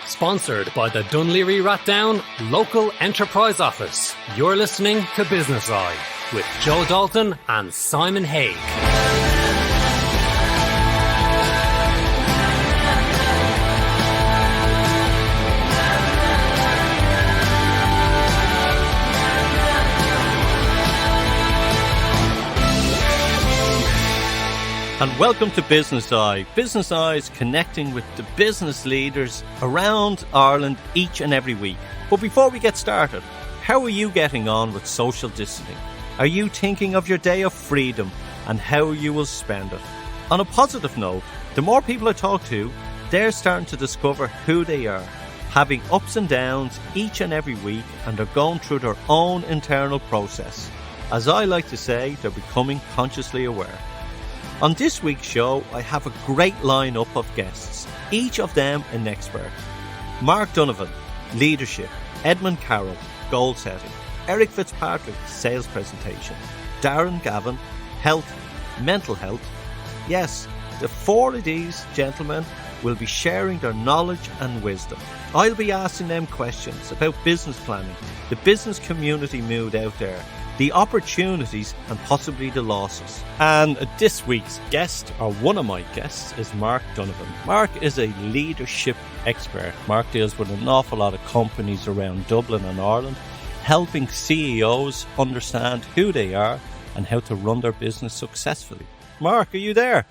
Sponsored by the Dunleary Rathdown Local Enterprise Office. You're listening to Business Eye with Joe Dalton and Simon Haig. And welcome to Business Eye. Business Eye is connecting with the business leaders around Ireland each and every week. But before we get started, how are you getting on with social distancing? Are you thinking of your day of freedom and how you will spend it? On a positive note, the more people I talk to, they're starting to discover who they are, having ups and downs each and every week, and they're going through their own internal process. As I like to say, they're becoming consciously aware. On this week's show, I have a great lineup of guests, each of them an expert. Mark Donovan, leadership. Edmund Carroll, goal setting. Eric Fitzpatrick, sales presentation. Darren Gavin, health, mental health. Yes, the four of these gentlemen will be sharing their knowledge and wisdom. I'll be asking them questions about business planning, the business community mood out there, the opportunities and possibly the losses. And this week's guest, or one of my guests, is Mark Donovan. Mark is a leadership expert. Mark deals with an awful lot of companies around Dublin and Ireland, helping CEOs understand who they are and how to run their business successfully. Mark, are you there?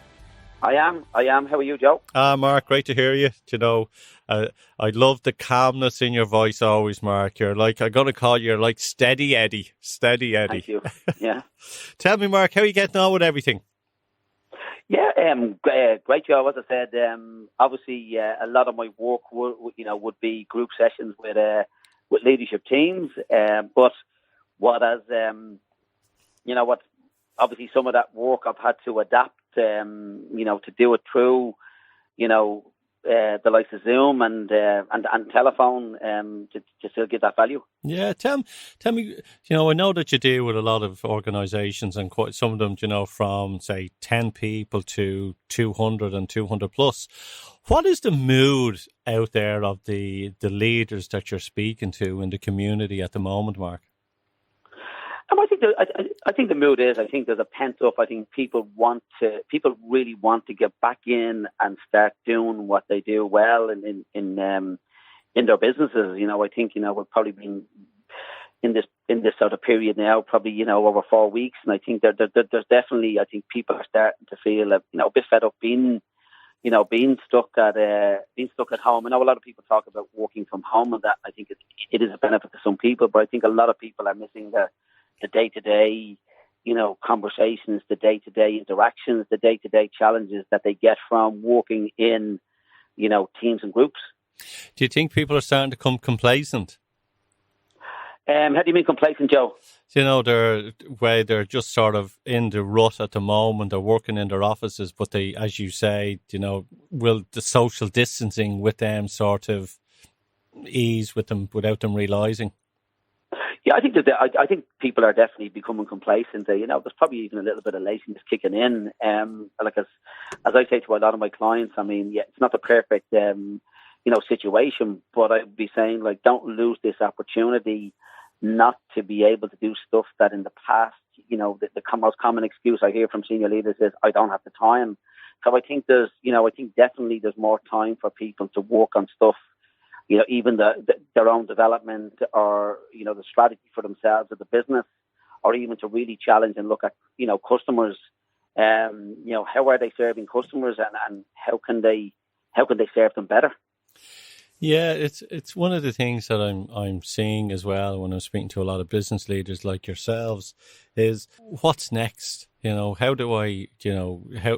I am. How are you, Joe? Mark, great to hear you. You know, I love the calmness in your voice always, Mark. You're like, I'm going to call you like Steady Eddie. Steady Eddie. Thank you. Yeah. Tell me, Mark, how are you getting on with everything? Yeah, great, Joe. As I said, obviously a lot of my work would be group sessions with leadership teams. But obviously some of that work I've had to adapt, to do it through, the likes of Zoom and telephone to still give that value. Yeah, tell me, I know that you deal with a lot of organisations and quite some of them, from say 10 people to 200 and 200 plus. What is the mood out there of the leaders that you're speaking to in the community at the moment, Mark? I think the mood is. I think there's a pent up. I think people really want to get back in and start doing what they do well in their businesses. I think we've probably been in this sort of period now, probably over 4 weeks, and I think there's definitely. I think people are starting to feel a bit fed up being stuck at home. I know a lot of people talk about working from home, and that I think it is a benefit to some people, but I think a lot of people are missing the day-to-day, conversations, the day-to-day interactions, the day-to-day challenges that they get from working in, teams and groups. Do you think people are starting to become complacent? How do you mean complacent, Joe? They're just sort of in the rut at the moment. They're working in their offices, but they, as you say, will the social distancing with them sort of ease with them without them realising? Yeah, I think people are definitely becoming complacent. There's probably even a little bit of laziness kicking in. Like as I say to a lot of my clients, I mean, yeah, it's not the perfect, situation, but I'd be saying, like, don't lose this opportunity not to be able to do stuff that in the past, the most common excuse I hear from senior leaders is, I don't have the time. So I think definitely there's more time for people to work on stuff. Even their own development or, the strategy for themselves as a business, or even to really challenge and look at, customers, how are they serving customers and how can they serve them better? Yeah, it's one of the things that I'm seeing as well when I'm speaking to a lot of business leaders like yourselves is what's next? How do I,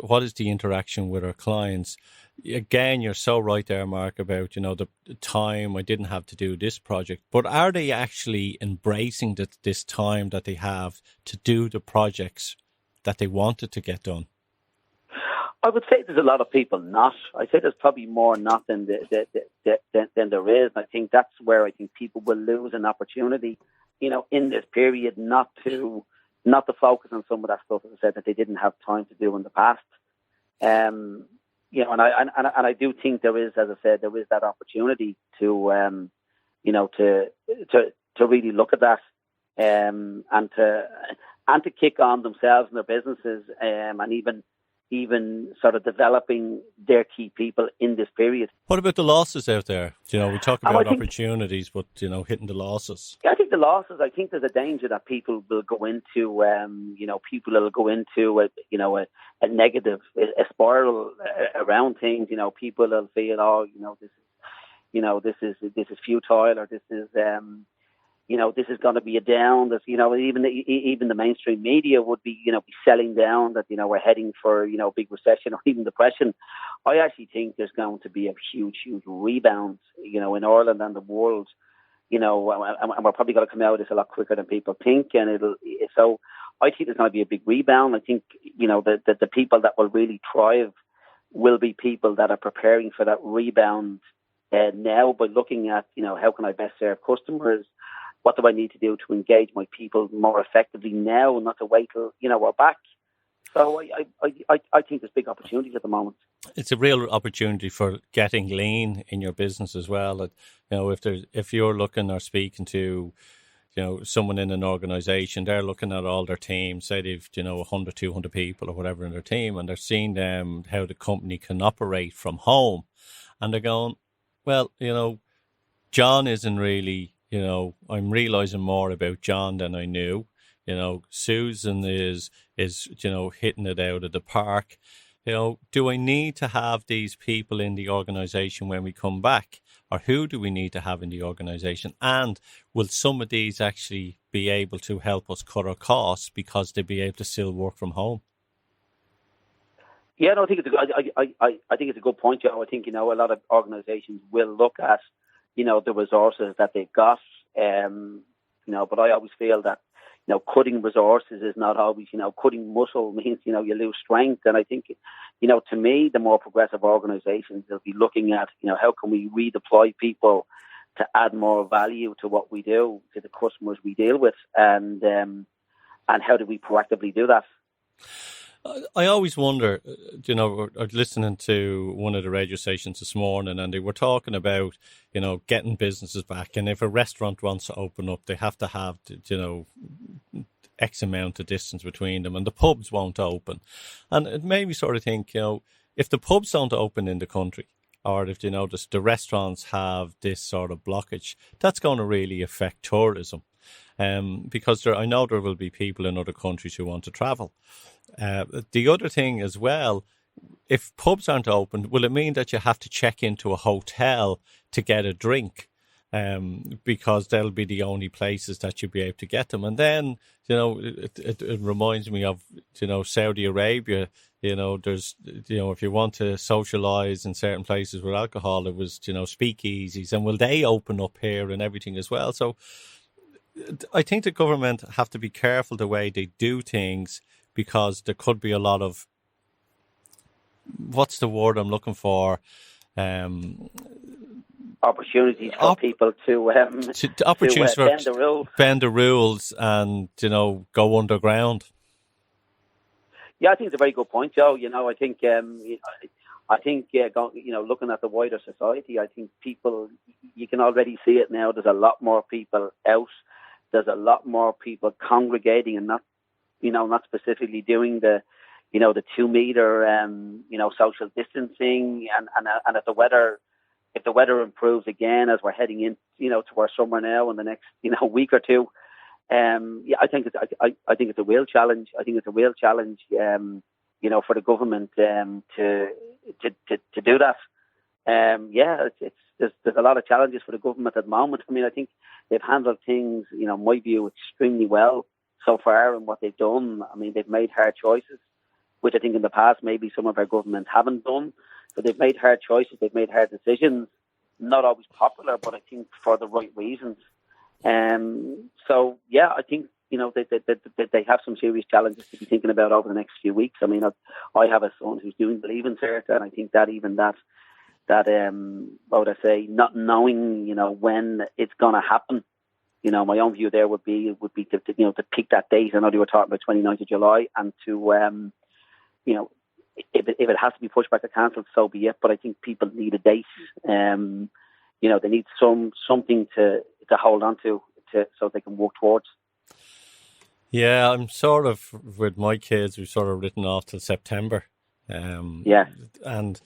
what is the interaction with our clients? Again, you're so right there, Mark, about, the time I didn't have to do this project. But are they actually embracing this time that they have to do the projects that they wanted to get done? I would say there's a lot of people not. I'd say there's probably more not than there is. I think that's where I think people will lose an opportunity, in this period not to focus on some of that stuff, as I said, that they didn't have time to do in the past. And I do think there is, as I said, there is that opportunity to to really look at that, and to kick on themselves and their businesses, and even sort of developing their key people in this period. What about the losses out there? We talk about opportunities, but hitting the losses. Yeah, I think the losses. I think there's a danger that people will go into, a negative, a spiral around things. People will feel, this is futile, or this is. This is going to be a down. This, even the mainstream media would be, selling down that, we're heading for, big recession or even depression. I actually think there's going to be a huge, huge rebound, in Ireland and the world, and we're probably going to come out of this a lot quicker than people think. So I think there's going to be a big rebound. I think, the people that will really thrive will be people that are preparing for that rebound now by looking at, how can I best serve customers? What do I need to do to engage my people more effectively now, and not to wait till we're back? So I think there's big opportunities at the moment. It's a real opportunity for getting lean in your business as well. If you're looking or speaking to someone in an organisation, they're looking at all their team, say they've 100, 200 people or whatever in their team, and they're seeing how the company can operate from home, and they're going, well, John isn't really. I'm realising more about John than I knew. Susan is hitting it out of the park. Do I need to have these people in the organisation when we come back? Or who do we need to have in the organisation? And will some of these actually be able to help us cut our costs because they'll be able to still work from home? Yeah, no, I think it's a good point, Joe. I think, a lot of organisations will look at the resources that they've got, but I always feel that, cutting resources is not always, cutting muscle means, you lose strength. And I think, to me, the more progressive organisations will be looking at, how can we redeploy people to add more value to what we do, to the customers we deal with, and how do we proactively do that? I always wonder, I was listening to one of the radio stations this morning, and they were talking about, getting businesses back. And if a restaurant wants to open up, they have to have, X amount of distance between them, and the pubs won't open. And it made me sort of think, if the pubs don't open in the country, or if, the restaurants have this sort of blockage, that's going to really affect tourism. Because I know there will be people in other countries who want to travel. The other thing as well, if pubs aren't open, will it mean that you have to check into a hotel to get a drink? Because they'll be the only places that you'll be able to get them. And then, it reminds me of, Saudi Arabia. There's, if you want to socialise in certain places with alcohol, it was, speakeasies. And will they open up here and everything as well? So I think the government have to be careful the way they do things, because there could be a lot of, what's the word I'm looking for? Opportunities for people to opportunities for bend the rules. Bend the rules and, go underground. Yeah, I think it's a very good point, Joe. I think, looking at the wider society, I think people, you can already see it now. There's a lot more people out. There's a lot more people congregating and not specifically doing the 2 meter, social distancing. And if the weather improves again as we're heading in, to our summer now in the next, week or two, I think it's a real challenge. I think it's a real challenge, for the government to do that. There's a lot of challenges for the government at the moment. I mean, I think they've handled things, in my view, extremely well so far in what they've done. I mean, they've made hard choices, which I think in the past maybe some of our governments haven't done. So they've made hard choices, they've made hard decisions, not always popular, but I think for the right reasons. I think, they have some serious challenges to be thinking about over the next few weeks. I mean, I have a son who's doing the Leaving Cert, and I think that even that what would I say, not knowing, when it's going to happen, my own view there would be to pick that date. I know they were talking about 29th of July, and to if it has to be pushed back or cancelled, so be it. But I think people need a date. They need something to hold on to so they can work towards. Yeah, I'm sort of, with my kids, we've sort of written off till September. And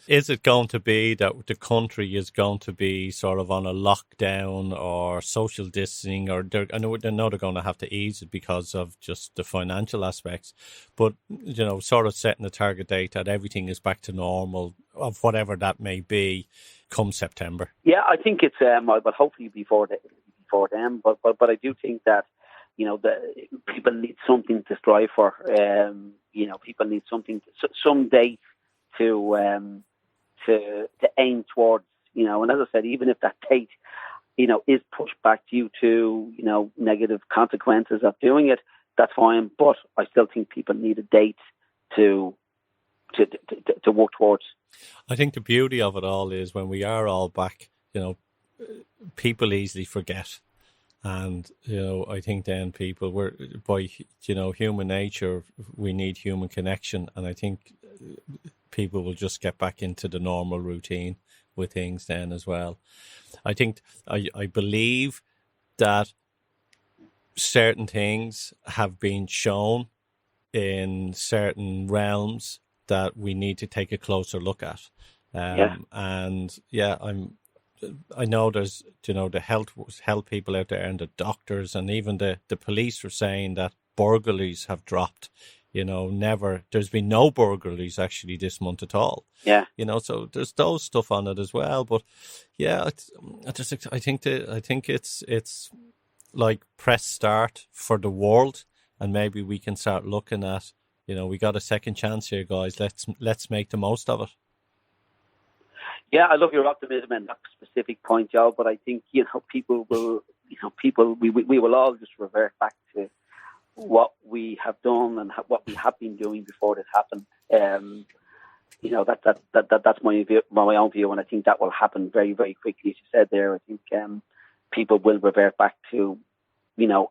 is it going to be that the country is going to be sort of on a lockdown or social distancing, or I know they're going to have to ease it because of just the financial aspects, but sort of setting a target date that everything is back to normal, of whatever that may be, come September. Yeah, I think it's but hopefully before then. But I do think that the people need something to strive for. People need something, some date to aim towards. And as I said, even if that date, is pushed back due to negative consequences of doing it, that's fine. But I still think people need a date to work towards. I think the beauty of it all is when we are all back, people easily forget. And, I think then people by human nature, we need human connection. And I think people will just get back into the normal routine with things then as well. I think, I believe that certain things have been shown in certain realms that we need to take a closer look at. I know there's, the health people out there and the doctors and even the police are saying that burglaries have dropped. There's been no burglaries actually this month at all. Yeah. So there's those stuff on it as well. But yeah, I think it's like press start for the world, and maybe we can start looking at, we got a second chance here, guys. Let's make the most of it. Yeah, I love your optimism and that specific point, Joe. But I think people will, we will all just revert back to what we have done and what we have been doing before this happened. That's my view, my own view, and I think that will happen very, very quickly. As you said there, I think people will revert back to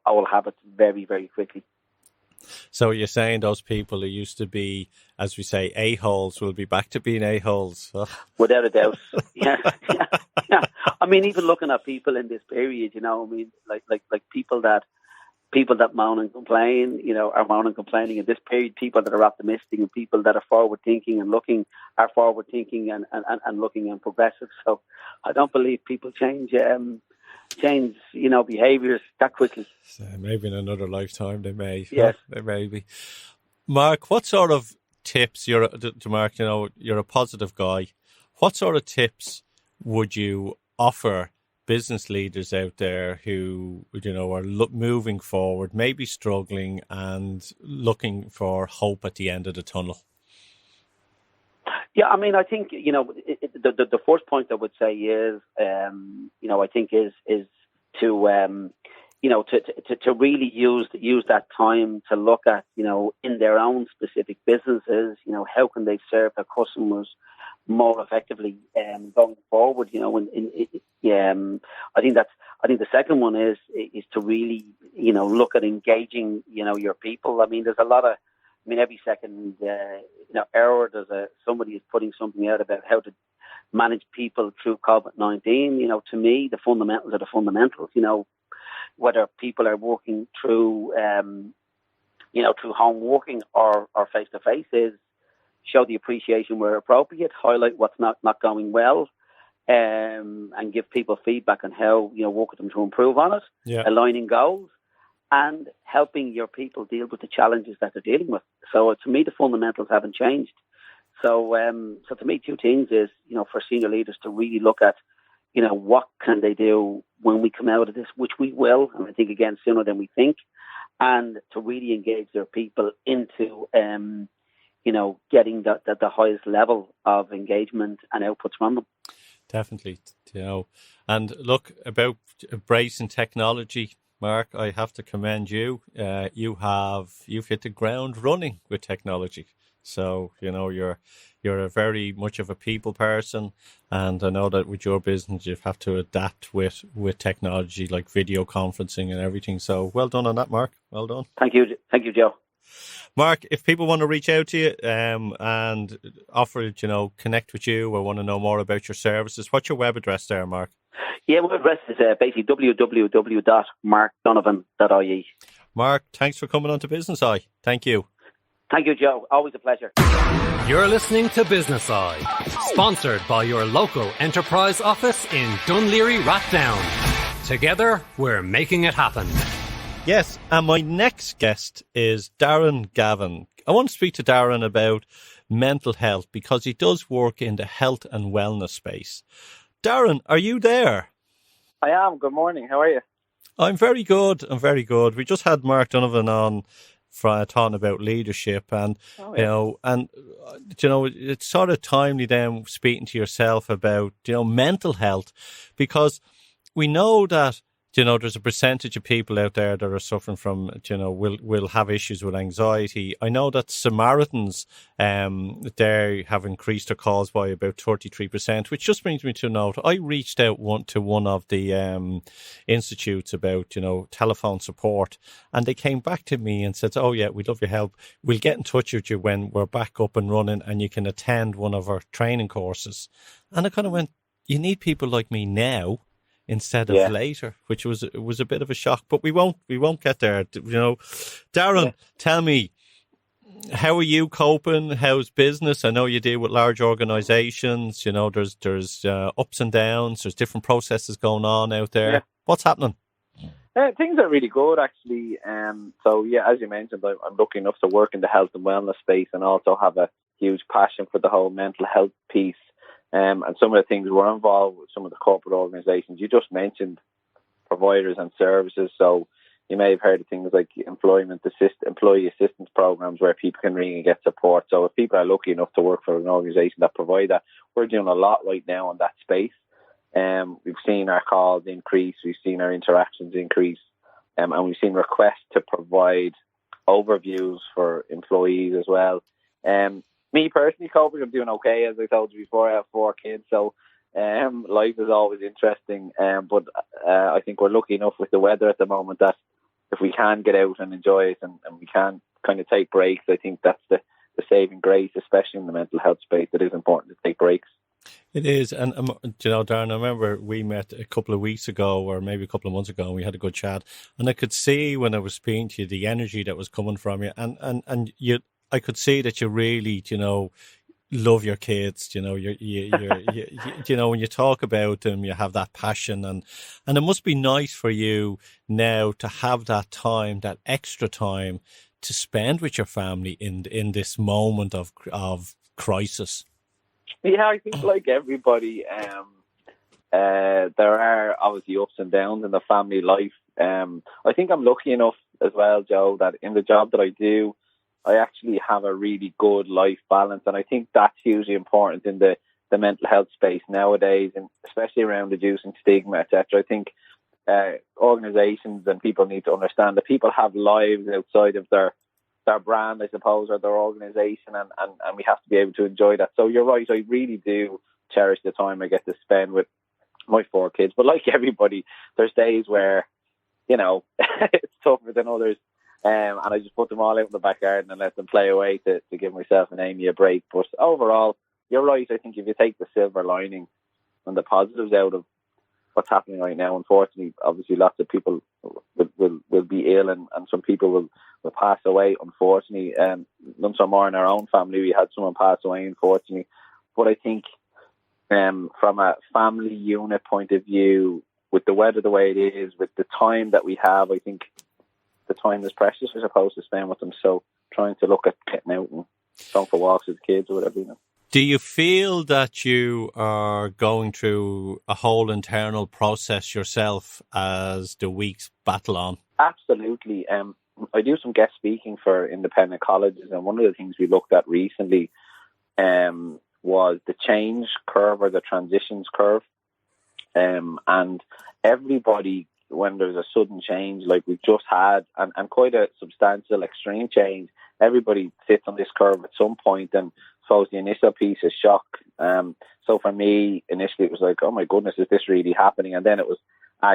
old habits very, very quickly. So you're saying those people who used to be, as we say, a-holes will be back to being a-holes? Oh. Without a doubt. Yeah. I mean, even looking at people in this period, like people that moan and complain, are moaning and complaining in this period. People that are optimistic and people that are forward thinking and looking are forward thinking and looking and progressive. So I don't believe people change behaviours that quickly. So maybe in another lifetime they may. Yes. They may be. Mark, what sort of tips, Mark, you're a positive guy. What sort of tips would you offer business leaders out there who, are moving forward, maybe struggling and looking for hope at the end of the tunnel? Yeah, I mean, I think, the first point I would say is, I think is to, to really use that time to look at, in their own specific businesses, how can they serve their customers more effectively going forward. I think the second one is to really look at engaging your people. I mean, there's a lot of, every second hour somebody is putting something out about how to manage people through COVID-19. To me, the fundamentals are the fundamentals. Whether people are working through through home working or face to face, is show the appreciation where appropriate, highlight what's not going well, and give people feedback on how work with them to improve on it. Yeah. Aligning goals and helping your people deal with the challenges that they're dealing with. So to me, the fundamentals haven't changed. So to me, two things is for senior leaders to really look at what can they do when we come out of this, which we will, and I think again sooner than we think, and to really engage their people into getting the highest level of engagement and outputs from them. Definitely, and look, about embracing technology, Mark, I have to commend you. You've hit the ground running with technology. So, you're a very much of a people person, and I know that with your business you have to adapt with technology like video conferencing and everything. So well done on that, Mark. Well done. Thank you, Joe. Mark, if people want to reach out to you and offer, connect with you or want to know more about your services, what's your web address there, Mark? Yeah, my address is basically www.markdonovan.ie. Mark, thanks for coming on to Business Eye. Thank you. Thank you, Joe. Always a pleasure. You're listening to Business Eye, sponsored by your local enterprise office in Dunleary Rathdown. Together, we're making it happen. Yes, and my next guest is Darren Gavin. I want to speak to Darren about mental health because he does work in the health and wellness space. Darren, are you there? I am. Good morning. How are you? I'm very good. We just had Mark Donovan on for talking about leadership and, it's sort of timely then speaking to yourself about, mental health, because we know that, there's a percentage of people out there that are suffering from, will have issues with anxiety. I know that Samaritans, they have increased their calls by about 33%, which just brings me to note. I reached out to one of the institutes about, telephone support, and they came back to me and said, oh yeah, we'd love your help. We'll get in touch with you when we're back up and running and you can attend one of our training courses. And I kind of went, you need people like me now instead of later, which was a bit of a shock, but we won't get there. Darren, tell me, how are you coping? How's business? I know you deal with large organisations. There's ups and downs. There's different processes going on out there. Yeah. What's happening? Things are really good, actually. So as you mentioned, I'm lucky enough to work in the health and wellness space, and also have a huge passion for the whole mental health piece. And some of the things we're involved with, some of the corporate organisations. You just mentioned providers and services. So you may have heard of things like employee assistance programs where people can ring and get support. So if people are lucky enough to work for an organisation that provide that, we're doing a lot right now in that space. We've seen our calls increase. We've seen our interactions increase. And we've seen requests to provide overviews for employees as well. Me personally, coping, I'm doing okay. As I told you before, I have 4 kids, so life is always interesting. But I think we're lucky enough with the weather at the moment that if we can get out and enjoy it and we can kind of take breaks, I think that's the saving grace, especially in the mental health space. It is important to take breaks. It is. And, Darren, I remember we met a couple of weeks ago or maybe a couple of months ago and we had a good chat. And I could see when I was speaking to you, the energy that was coming from you. And I could see that you really, love your kids. You're when you talk about them, you have that passion, and it must be nice for you now to have that time, that extra time, to spend with your family in this moment of crisis. Yeah, I think like everybody, there are obviously ups and downs in the family life. I think I'm lucky enough as well, Joe, that in the job that I do, I actually have a really good life balance, and I think that's hugely important in the mental health space nowadays, and especially around reducing stigma, etc. I think organisations and people need to understand that people have lives outside of their brand, I suppose, or their organisation, and we have to be able to enjoy that. So you're right, I really do cherish the time I get to spend with my 4 kids. But like everybody, there's days where, it's tougher than others. And I just put them all out in the back garden and let them play away to give myself and Amy a break. But overall, you're right. I think if you take the silver lining and the positives out of what's happening right now, unfortunately, obviously lots of people will be ill and some people will pass away, unfortunately. None so more in our own family. We had someone pass away, unfortunately. But I think from a family unit point of view, with the weather the way it is, with the time that we have, I think the time is precious, I suppose, to spend with them. So trying to look at getting out and going for walks with the kids or whatever, Do you feel that you are going through a whole internal process yourself as the weeks battle on? Absolutely. I do some guest speaking for independent colleges, and one of the things we looked at recently was the change curve or the transitions curve. And everybody, when there's a sudden change like we've just had, and quite a substantial extreme change, everybody sits on this curve at some point, and suppose the initial piece is shock. So for me, initially it was like, oh my goodness, is this really happening? And then it was,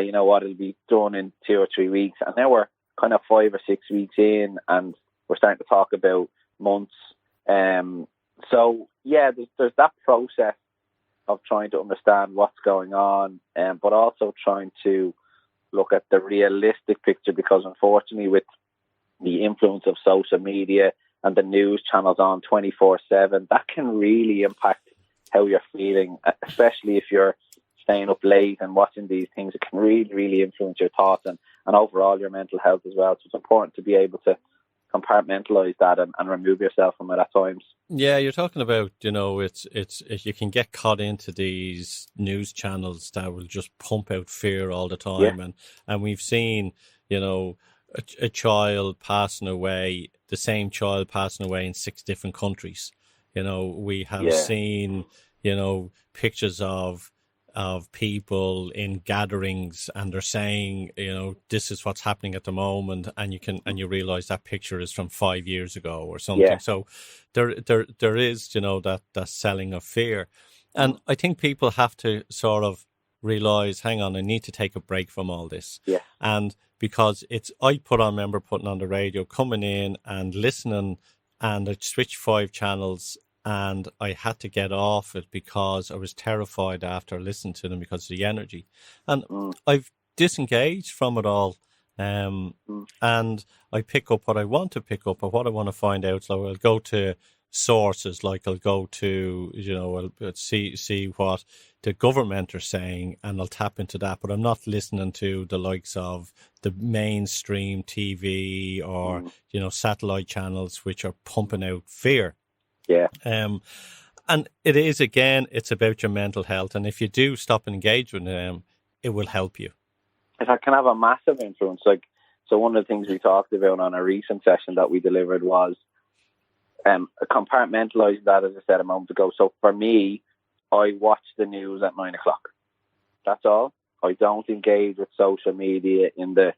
you know what, it'll be done in 2 or 3 weeks. And now we're kind of 5 or 6 weeks in, and we're starting to talk about months. So yeah, there's that process of trying to understand what's going on, but also trying to look at the realistic picture, because unfortunately with the influence of social media and the news channels on 24/7, that can really impact how you're feeling, especially if you're staying up late and watching these things. It can really, really influence your thoughts and overall your mental health as well. So it's important to be able to compartmentalize that and remove yourself from it at times. Yeah, you're talking about, it's you can get caught into these news channels that will just pump out fear all the time, and we've seen, a child passing away, the same child passing away in 6 different countries. We have seen, pictures of people in gatherings, and they're saying, this is what's happening at the moment, and you realize that picture is from 5 years ago or something. Yeah. So there is, that selling of fear. And I think people have to sort of realize, hang on, I need to take a break from all this. Yeah. And because I remember putting on the radio, coming in and listening, and I'd switch 5 channels, and I had to get off it because I was terrified after listening to them because of the energy. And I've disengaged from it all. And I pick up what I want to pick up or what I want to find out. So I'll go to sources, like I'll go to, I'll see what the government are saying, and I'll tap into that. But I'm not listening to the likes of the mainstream TV or, satellite channels, which are pumping out fear. Yeah. And it is, again, it's about your mental health. And if you do stop and engage with them, it will help you. If I can have a massive influence, so one of the things we talked about on a recent session that we delivered was compartmentalize that, as I said a moment ago. So for me, I watch the news at 9 o'clock. That's all. I don't engage with social media in the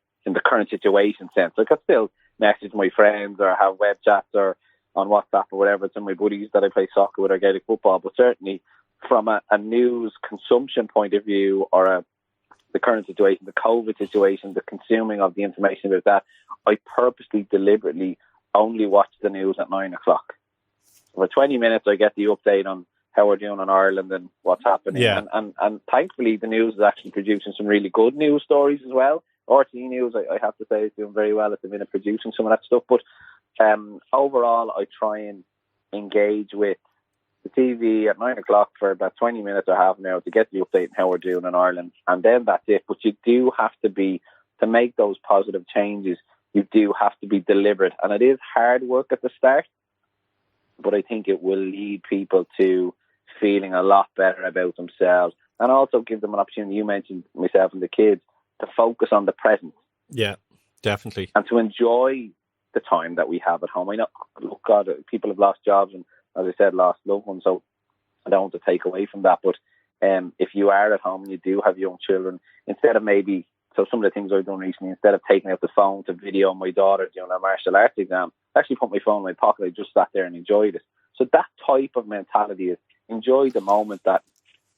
current situation sense. I can still message my friends or have web chats or on WhatsApp or whatever. It's in my buddies that I play soccer with or Gaelic football. But certainly from a news consumption point of view, or the current situation, the COVID situation, the consuming of the information about that, I purposely, deliberately only watch the news at 9 o'clock. For 20 minutes, I get the update on how we're doing in Ireland and what's happening. Yeah. And thankfully, the news is actually producing some really good news stories as well. RT News, I have to say, is doing very well at the minute, producing some of that stuff. But overall, I try and engage with the TV at 9 o'clock for about 20 minutes or half an hour to get the update on how we're doing in Ireland. And then that's it. But you do have to make those positive changes, you do have to be deliberate. And it is hard work at the start, but I think it will lead people to feeling a lot better about themselves, and also give them an opportunity. You mentioned myself and the kids to focus on the present. Yeah, definitely. And to enjoy the time that we have at home. I know, look, God, people have lost jobs and, as I said, lost loved ones, so I don't want to take away from that. But if you are at home and you do have young children, instead of some of the things I've done recently, instead of taking out the phone to video my daughter doing a martial arts exam, I actually put my phone in my pocket. I just sat there and enjoyed it. So that type of mentality is enjoy the moment that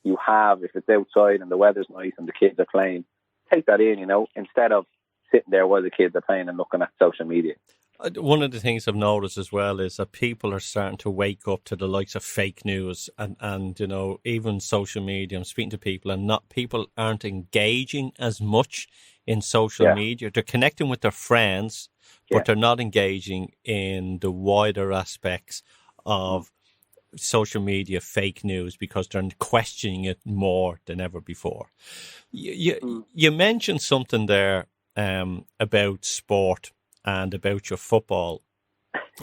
you have. If it's outside and the weather's nice and the kids are playing, take that in, instead of sitting there while the kids are playing and looking at social media. One of the things I've noticed as well is that people are starting to wake up to the likes of fake news and even social media. I'm speaking to people, and people aren't engaging as much in social media. They're connecting with their friends, but they're not engaging in the wider aspects of social media fake news, because they're questioning it more than ever before. You mentioned something there about sport and about your football.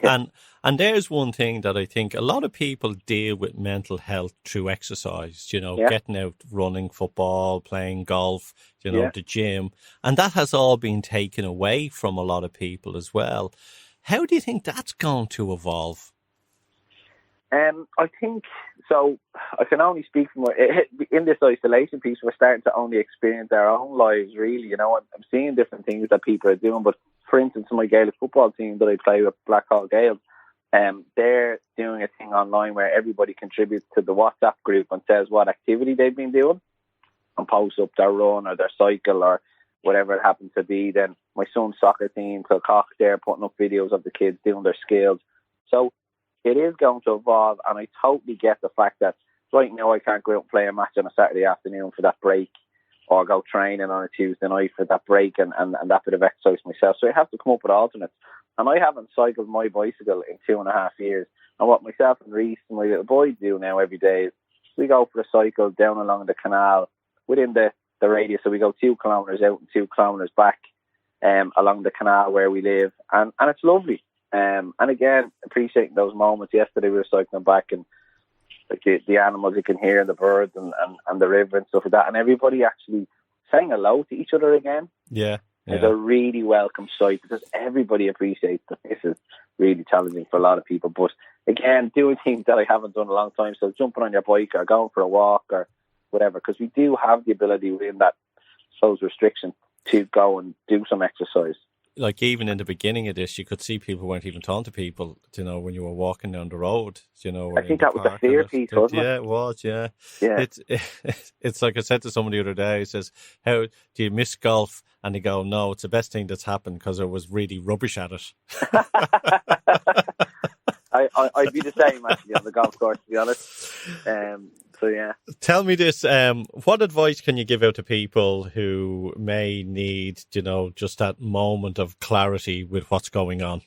And there's one thing that I think a lot of people deal with mental health through exercise, getting out, running, football, playing golf, the gym. And that has all been taken away from a lot of people as well. How do you think that's going to evolve? I think so. I can only speak from in this isolation piece. We're starting to only experience our own lives, really. I'm seeing different things that people are doing. But for instance, my Gaelic football team that I play with, Blackhall Gaels, they're doing a thing online where everybody contributes to the WhatsApp group and says what activity they've been doing, and post up their run or their cycle or whatever it happens to be. Then my son's soccer team, Kilcock, there putting up videos of the kids doing their skills. So it is going to evolve, and I totally get the fact that right now I can't go out and play a match on a Saturday afternoon for that break, or go training on a Tuesday night for that break and that bit of exercise myself. So I have to come up with alternates. And I haven't cycled my bicycle in 2.5 years. And what myself and Reese and my little boy do now every day is we go for a cycle down along the canal within the radius. So we go 2 kilometres out and 2 kilometres back along the canal where we live. And it's lovely. And again, appreciating those moments. Yesterday we were cycling back, and like the animals you can hear, and the birds and the river and stuff like that. And everybody actually saying hello to each other again. Yeah. It's a really welcome sight, because everybody appreciates that this is really challenging for a lot of people. But again, doing things that I haven't done in a long time, so jumping on your bike or going for a walk or whatever, because we do have the ability within that those restrictions to go and do some exercise. Like even in the beginning of this, you could see people weren't even talking to people, when you were walking down the road, I think that was the fear piece, wasn't it? Yeah, it was, yeah. Yeah. It's like I said to someone the other day, he says, how do you miss golf? And they go, no, it's the best thing that's happened because I was really rubbish at it. I'd be the same actually on the golf course, to be honest. So yeah. Tell me this, what advice can you give out to people who may need, just that moment of clarity with what's going on?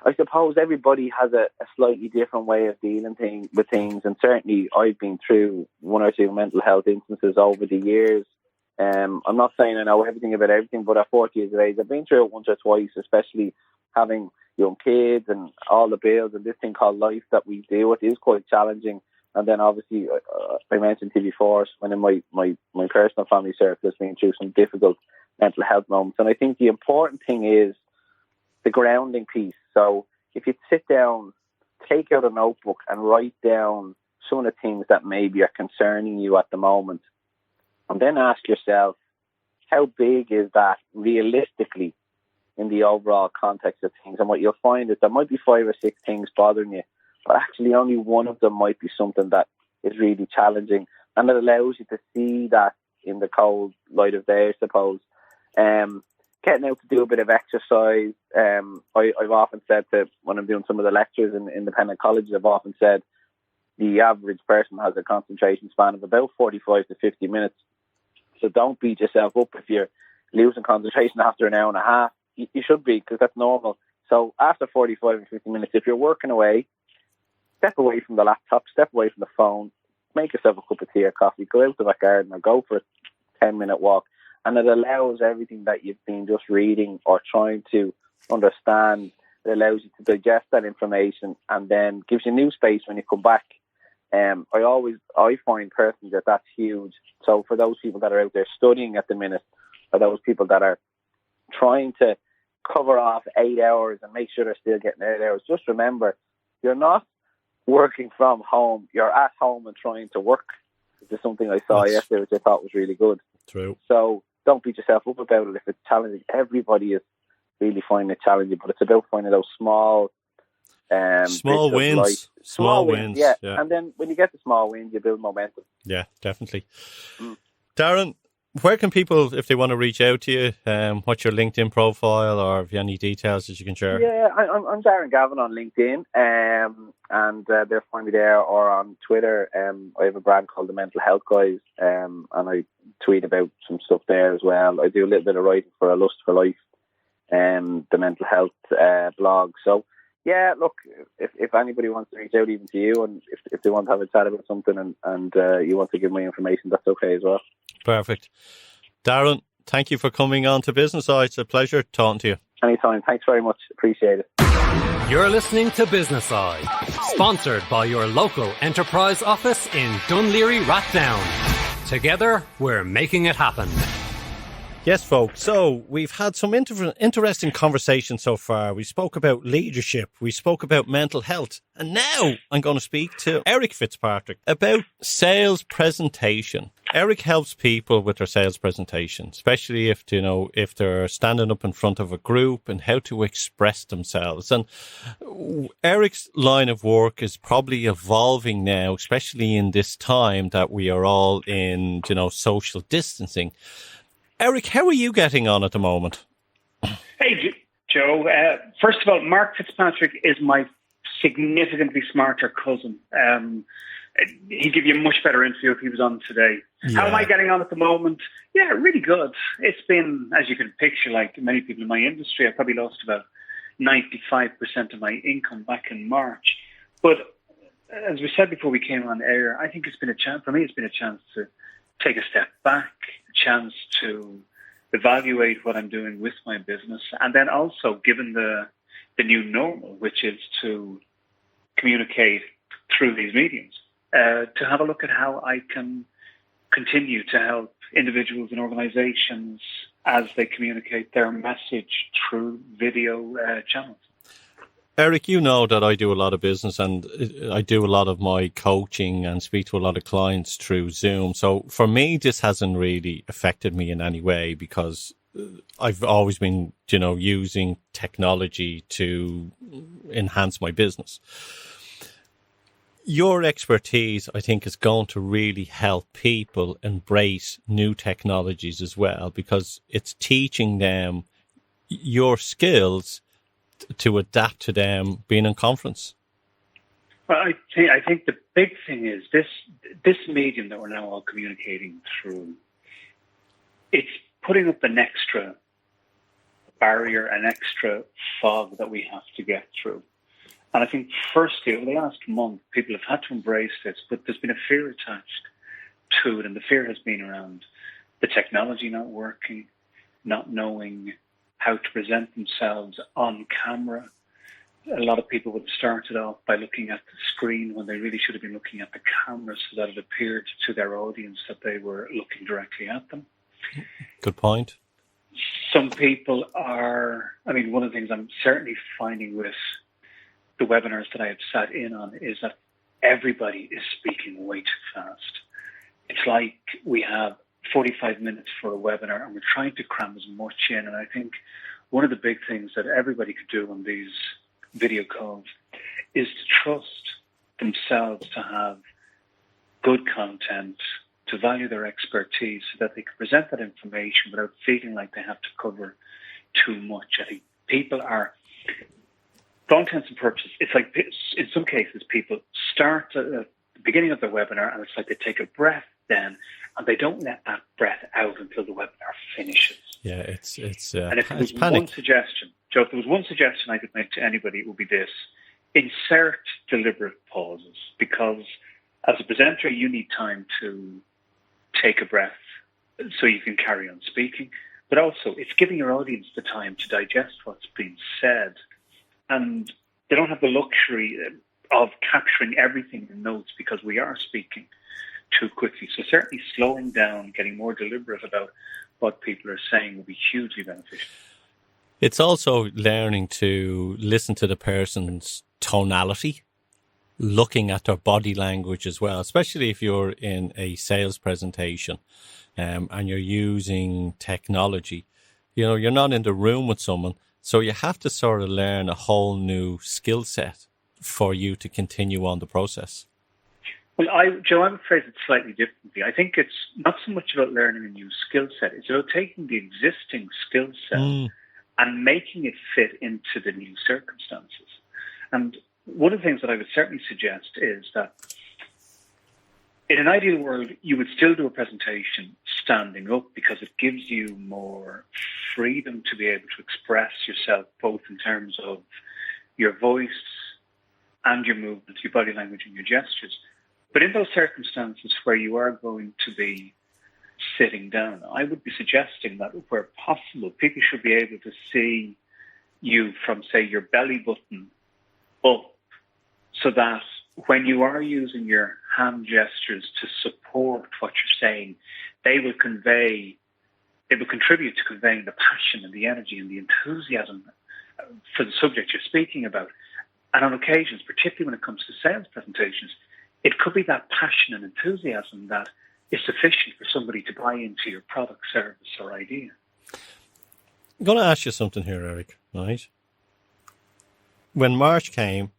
I suppose everybody has a slightly different way of dealing with things, and certainly I've been through 1 or 2 mental health instances over the years. I'm not saying I know everything about everything, but at 40 years of age, I've been through it once or twice, especially having young kids and all the bills and this thing called life that we deal with is quite challenging. And then obviously, I mentioned to you before, when in my personal family circle has been through some difficult mental health moments. And I think the important thing is the grounding piece. So if you sit down, take out a notebook and write down some of the things that maybe are concerning you at the moment, and then ask yourself, how big is that realistically in the overall context of things? And what you'll find is there might be 5 or 6 things bothering you, but actually only one of them might be something that is really challenging. And it allows you to see that in the cold light of day, I suppose. Getting out to do a bit of exercise. I've often said when I'm doing some of the lectures in independent colleges, I've often said the average person has a concentration span of about 45 to 50 minutes. So don't beat yourself up if you're losing concentration after an hour and a half. You should be, because that's normal. So after 45 or 50 minutes, if you're working away, step away from the laptop, step away from the phone, make yourself a cup of tea or coffee, go out to that garden or go for a 10-minute walk. And it allows everything that you've been just reading or trying to understand, it allows you to digest that information and then gives you new space when you come back. I find personally that that's huge. So for those people that are out there studying at the minute, or those people that are trying to cover off 8 hours and make sure they're still getting 8 hours, just remember, you're not working from home. You're at home and trying to work. This is something I saw yesterday, which I thought was really good. True. So don't beat yourself up about it if it's challenging. Everybody is really finding it challenging, but it's about finding those small wins. Small wins. Yeah. And then when you get the small wins, you build momentum. Yeah, definitely. Darren, where can people, if they want to reach out to you, what's your LinkedIn profile, or if you have any details that you can share? Yeah, I'm Darren Gavin on LinkedIn, and they'll find me there, or on Twitter. I have a brand called The Mental Health Guys, and I tweet about some stuff there as well. I do a little bit of writing for A Lust for Life, the mental health blog. So, yeah, look, if anybody wants to reach out even to you, and if they want to have a chat about something and you want to give me information, that's okay as well. Perfect. Darren, thank you for coming on to Business Eye. It's a pleasure talking to you. Anytime. Thanks very much. Appreciate it. You're listening to Business Eye, sponsored by your local enterprise office in Dunleary Rathdown. Together, we're making it happen. Yes, folks. So we've had some interesting conversations so far. We spoke about leadership. We spoke about mental health. And now I'm going to speak to Eric Fitzpatrick about sales presentation. Eric helps people with their sales presentation, especially if they're standing up in front of a group and how to express themselves. And Eric's line of work is probably evolving now, especially in this time that we are all in, social distancing. Eric, how are you getting on at the moment? Hey, Joe. First of all, Mark Fitzpatrick is my significantly smarter cousin. He'd give you a much better interview if he was on today. Yeah. How am I getting on at the moment? Yeah, really good. It's been, as you can picture, like many people in my industry, I probably lost about 95% of my income back in March. But as we said before we came on air, I think it's been a chance, for me, it's been a chance to take a step back, a chance to evaluate what I'm doing with my business, and then also given the new normal, which is to communicate through these mediums, to have a look at how I can continue to help individuals and organizations as they communicate their message through video channels. Eric, you know that I do a lot of business and I do a lot of my coaching and speak to a lot of clients through Zoom. So for me, this hasn't really affected me in any way because I've always been, using technology to enhance my business. Your expertise, I think, is going to really help people embrace new technologies as well, because it's teaching them your skills to adapt to them being in conference. Well, I think the big thing is this medium that we're now all communicating through, it's putting up an extra barrier, an extra fog that we have to get through. And I think firstly, over the last month, people have had to embrace this, but there's been a fear attached to it. And the fear has been around the technology not working, not knowing how to present themselves on camera. A lot of people would have started off by looking at the screen when they really should have been looking at the camera so that it appeared to their audience that they were looking directly at them. Good point. Some people one of the things I'm certainly finding with the webinars that I have sat in on is that everybody is speaking way too fast. It's like we have 45 minutes for a webinar and we're trying to cram as much in. And I think one of the big things that everybody could do on these video calls is to trust themselves to have good content, to value their expertise so that they can present that information without feeling like they have to cover too much. I think people are, for all intents and purposes, it's like in some cases people start at the beginning of their webinar and it's like they take a breath then and they don't let that breath out until the webinar finishes. Yeah, it's and if there was panic. one suggestion, Joe, if there was one suggestion I could make to anybody, it would be this: insert deliberate pauses, because as a presenter, you need time to take a breath so you can carry on speaking. But also, it's giving your audience the time to digest what's been said, and they don't have the luxury of capturing everything in notes because we are speaking too quickly. So certainly slowing down, getting more deliberate about what people are saying will be hugely beneficial. It's also learning to listen to the person's tonality, looking at their body language as well, especially if you're in a sales presentation and you're using technology. You're not in the room with someone, so you have to sort of learn a whole new skill set for you to continue on the process. Well, Joe, I would phrase it slightly differently. I think it's not so much about learning a new skill set. It's about taking the existing skill set and making it fit into the new circumstances. And one of the things that I would certainly suggest is that in an ideal world, you would still do a presentation standing up because it gives you more freedom to be able to express yourself, both in terms of your voice and your movement, your body language and your gestures. But in those circumstances where you are going to be sitting down, I would be suggesting that where possible, people should be able to see you from, say, your belly button up, so that when you are using your hand gestures to support what you're saying, they will contribute to conveying the passion and the energy and the enthusiasm for the subject you're speaking about. And on occasions, particularly when it comes to sales presentations, it could be that passion and enthusiasm that is sufficient for somebody to buy into your product, service, or idea. I'm going to ask you something here, Eric, right? When March came,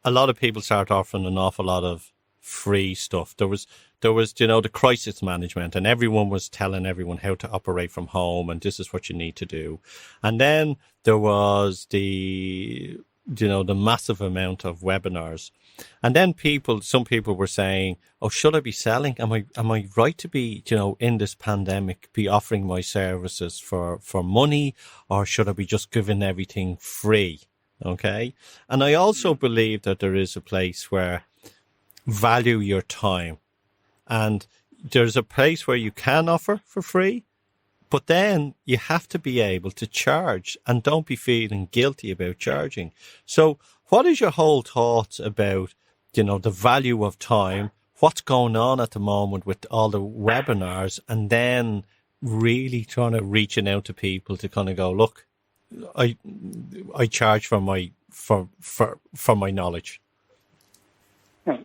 a lot of people started offering an awful lot of free stuff. There was, the crisis management, and everyone was telling everyone how to operate from home, and this is what you need to do. And then there was the massive amount of webinars. And then some people were saying, oh, should I be selling? Am I right to be, in this pandemic, be offering my services for money, or should I be just giving everything free? Okay. And I also believe that there is a place where value your time, and there's a place where you can offer for free, but then you have to be able to charge, and don't be feeling guilty about charging. So what is your whole thoughts about, the value of time, what's going on at the moment with all the webinars, and then really trying to reaching out to people to kind of go, look, I charge for my knowledge. Well,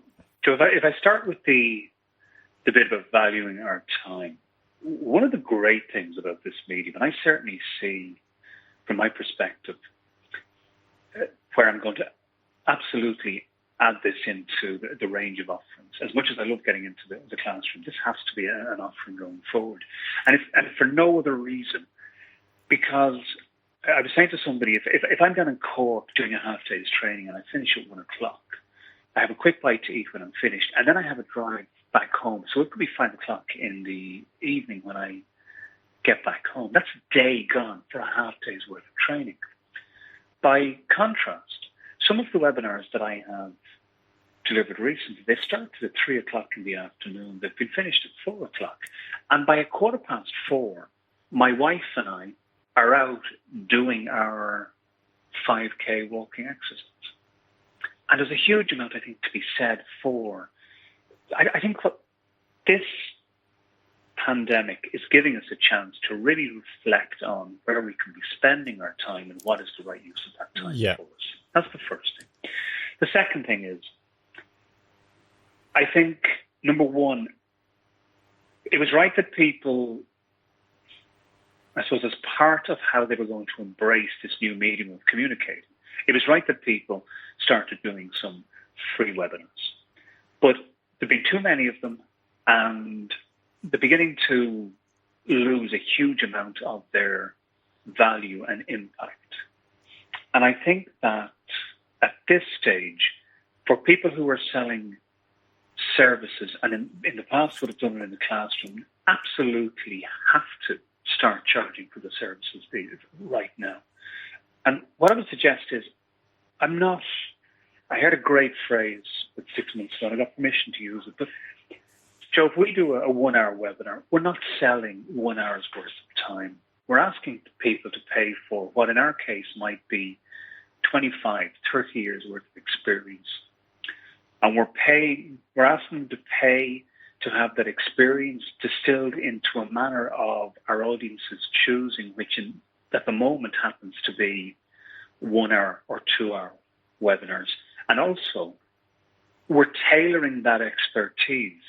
so if I start with the bit about valuing our time, one of the great things about this medium, and I certainly see from my perspective, where I'm going to absolutely add this into the range of offerings. As much as I love getting into the classroom, this has to be an offering going forward. And if for no other reason, because I was saying to somebody, if I'm down in Cork doing a half day's training and I finish at 1 o'clock, I have a quick bite to eat when I'm finished, and then I have a drive back home. So it could be 5 o'clock in the evening when I get back home. That's a day gone for a half day's worth of training. By contrast, some of the webinars that I have delivered recently, they started at 3 o'clock in the afternoon. They've been finished at 4 o'clock. And by 4:15, my wife and I are out doing our 5K walking exercise. And there's a huge amount, I think, to be said for, I think what this pandemic is giving us a chance to really reflect on where we can be spending our time and what is the right use of that time for us. That's the first thing. The second thing is, I think, number one, it was right that people, I suppose, as part of how they were going to embrace this new medium of communicating, it was right that people started doing some free webinars. But there've been too many of them, and they're beginning to lose a huge amount of their value and impact. And I think that at this stage, for people who are selling services, and in the past would have done it in the classroom, absolutely have to start charging for the services right now. And what I would suggest is, I heard a great phrase with 6 months ago, and I got permission to use it, but Joe, if we do a 1 hour webinar, we're not selling 1 hour's worth of time. We're asking people to pay for what in our case might be 25, 30 years worth of experience. And we're asking them to pay to have that experience distilled into a manner of our audience's choosing, which at the moment happens to be 1 hour or 2 hour webinars. And also, we're tailoring that expertise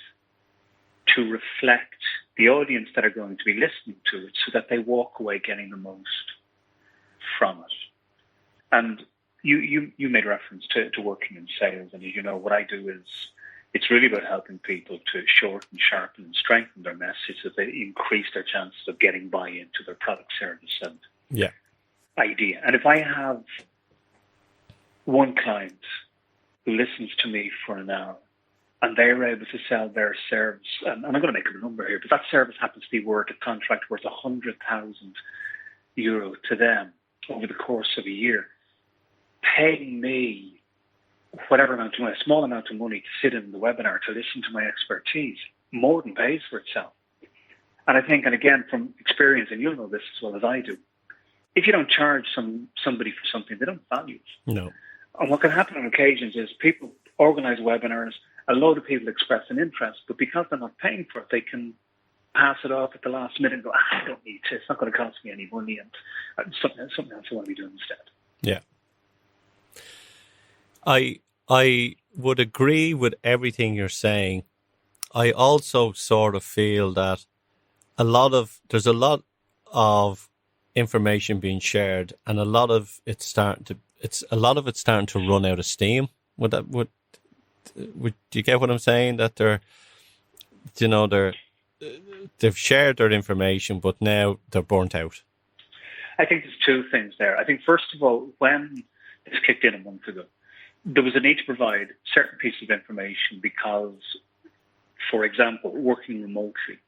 to reflect the audience that are going to be listening to it so that they walk away getting the most from it. And you made reference to working in sales, and as you know, what I do is it's really about helping people to shorten, sharpen, and strengthen their message so that they increase their chances of getting buy-in to their product, service, and idea. And if I have one client who listens to me for an hour and they're able to sell their service, and I'm going to make up a number here, but that service happens to be worth a contract worth €100,000 to them over the course of a year, paying me whatever amount of money, a small amount of money to sit in the webinar, to listen to my expertise, more than pays for itself. And I think, and again, from experience, and you'll know this as well as I do, if you don't charge somebody for something, they don't value it. No. And what can happen on occasions is people organize webinars, a load of people express an interest, but because they're not paying for it, they can pass it off at the last minute and go, I don't need to, it's not going to cost me any money, and something else I want to be doing instead. Yeah. I would agree with everything you're saying. I also sort of feel that there's a lot of information being shared, and a lot of it's starting to run out of steam. Would do you get what I'm saying? That they've shared their information, but now they're burnt out. I think there's two things there. I think, first of all, when this kicked in a month ago, there was a need to provide certain pieces of information because, for example, working remotely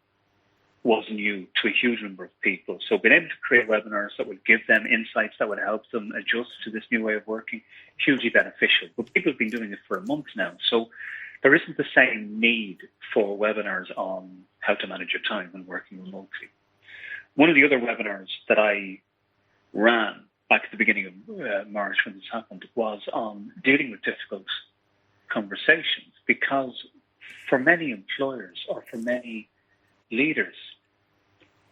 was new to a huge number of people. So being able to create webinars that would give them insights that would help them adjust to this new way of working, hugely beneficial. But people have been doing it for a month now. So there isn't the same need for webinars on how to manage your time when working remotely. One of the other webinars that I ran back at the beginning of March when this happened was on dealing with difficult conversations, because for many employers or for many leaders,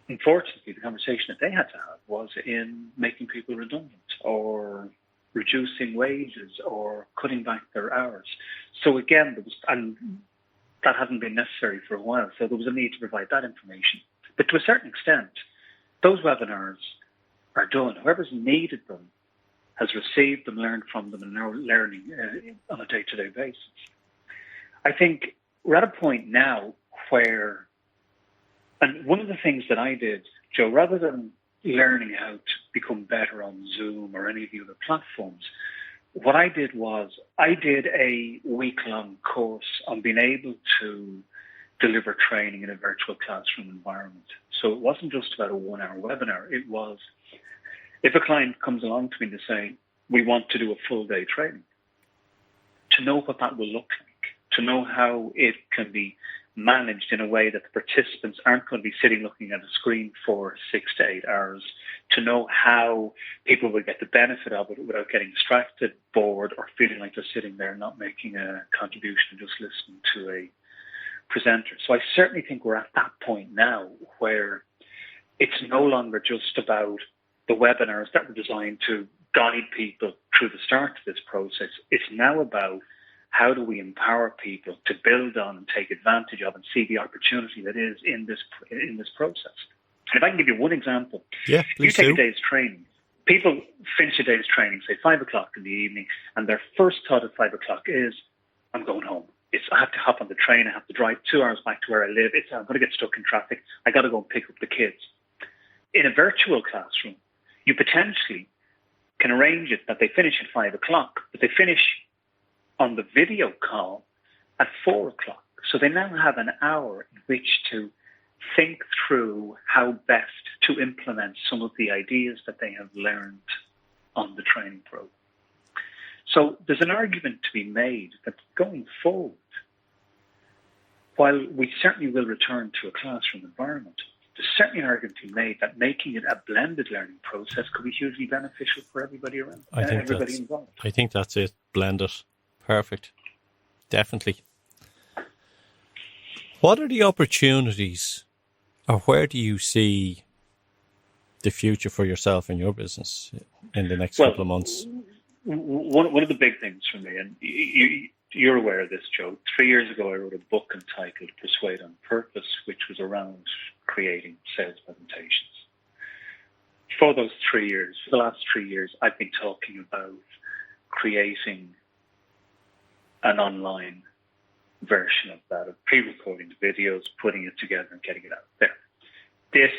unfortunately, the conversation that they had to have was in making people redundant or reducing wages or cutting back their hours. So again, that hasn't been necessary for a while, so there was a need to provide that information. But to a certain extent, those webinars are done. Whoever's needed them has received them, learned from them, and now learning on a day-to-day basis. I think we're at a point now where, and one of the things that I did, Joe, rather than learning how to become better on Zoom or any of the other platforms, what I did was I did a week-long course on being able to deliver training in a virtual classroom environment. So it wasn't just about a 1-hour webinar. It was, if a client comes along to me to say, we want to do a full day training, to know what that will look like, to know how it can be managed in a way that the participants aren't going to be sitting looking at a screen for 6 to 8 hours, to know how people will get the benefit of it without getting distracted, bored, or feeling like they're sitting there not making a contribution and just listening to a presenter. So I certainly think we're at that point now where it's no longer just about the webinars that were designed to guide people through the start of this process. It's now about how do we empower people to build on and take advantage of and see the opportunity that is in this process. And if I can give you one example, yeah, you take a day's training. People finish a day's training, say 5 o'clock in the evening, and their first thought at 5 o'clock is, I'm going home. I have to hop on the train. I have to drive 2 hours back to where I live. I'm going to get stuck in traffic. I got to go and pick up the kids. In a virtual classroom, you potentially can arrange it that they finish at 5 o'clock, but they finish on the video call at 4 o'clock. So they now have an hour in which to think through how best to implement some of the ideas that they have learned on the training program. So there's an argument to be made that going forward, while we certainly will return to a classroom environment, there's certainly an argument to be made that making it a blended learning process could be hugely beneficial for everybody around, everybody involved. I think that's it. Blend it. Perfect. Definitely. What are the opportunities, or where do you see the future for yourself and your business in the next couple of months? One of the big things for me, and you're aware of this, Joe, 3 years ago I wrote a book entitled Persuade on Purpose, which was around creating sales presentations. For those 3 years, for the last 3 years, I've been talking about creating an online version of that, of pre-recording the videos, putting it together and getting it out there. This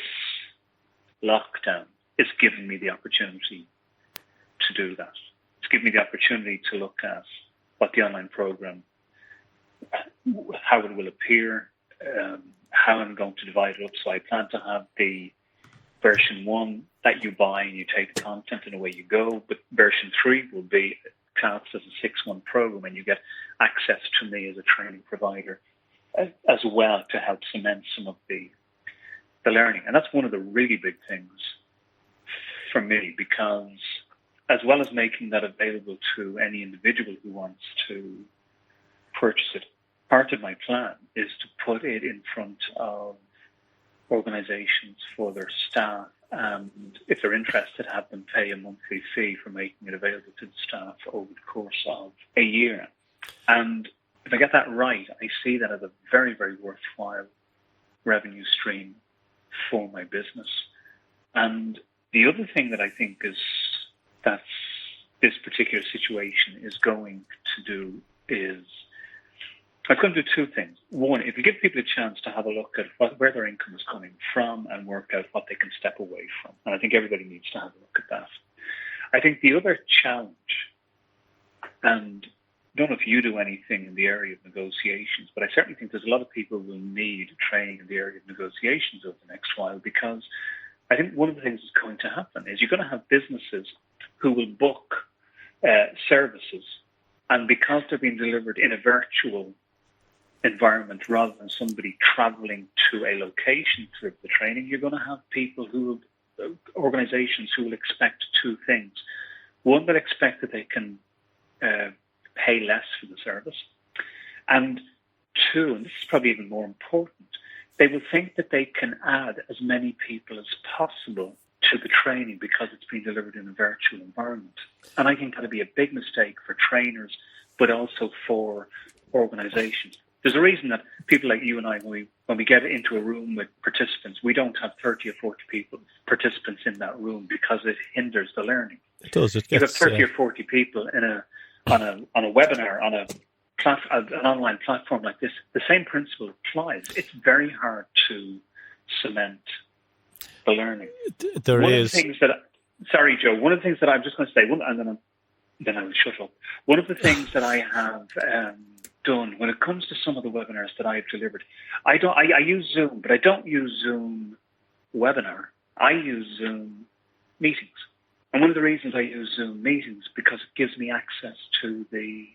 lockdown is giving me the opportunity to do that. It's given me the opportunity to look at what the online program, how it will appear, how I'm going to divide it up. So I plan to have the version 1 that you buy and you take the content and away you go. But version 3 will be classed as a 6-month program, and you get access to me as a training provider as well to help cement some of the learning. And that's one of the really big things for me, because as well as making that available to any individual who wants to purchase it, part of my plan is to put it in front of organizations for their staff, and if they're interested, have them pay a monthly fee for making it available to the staff over the course of a year. And if I get that right, I see that as a very, very worthwhile revenue stream for my business. And the other thing that I think is that this particular situation is going to do is it's going to do two things. One, it will give people a chance to have a look at where their income is coming from and work out what they can step away from. And I think everybody needs to have a look at that. I think the other challenge, and I don't know if you do anything in the area of negotiations, but I certainly think there's a lot of people who will need training in the area of negotiations over the next while, because I think one of the things that's going to happen is you're going to have businesses who will book services, and because they're being delivered in a virtual environment rather than somebody traveling to a location for the training, you're going to have people organizations who will expect two things. One, they'll expect that they can pay less for the service. And two, and this is probably even more important, they will think that they can add as many people as possible to the training because it's being delivered in a virtual environment. And I think that'll be a big mistake for trainers, but also for organizations. There's a reason that people like you and I, when we get into a room with participants, we don't have 30 or 40 participants in that room, because it hinders the learning. It does. You have 30 or 40 people on a webinar, on an online platform like this. The same principle applies. It's very hard to cement the learning. Sorry, Joe. One of the things that I'm just going to say, and then I will shut up. One of the things that I have done when it comes to some of the webinars that I've delivered, I use Zoom, but I don't use Zoom webinar. I use Zoom meetings. And one of the reasons I use Zoom meetings is because it gives me access to the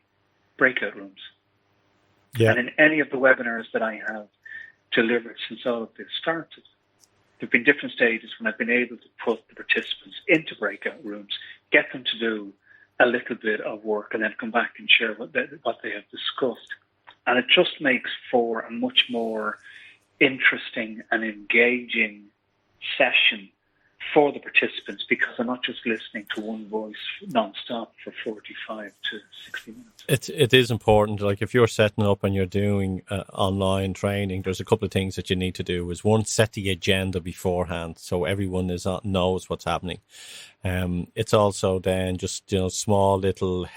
breakout rooms. Yeah. And in any of the webinars that I have delivered since all of this started, there have been different stages when I've been able to put the participants into breakout rooms, get them to do a little bit of work, and then come back and share what they have discussed. And it just makes for a much more interesting and engaging session for the participants, because I'm not just listening to one voice non-stop for 45 to 60 minutes. It is important. Like if you're setting up and you're doing online training, there's a couple of things that you need to do. Is one, set the agenda beforehand so everyone knows what's happening. It's also then just small little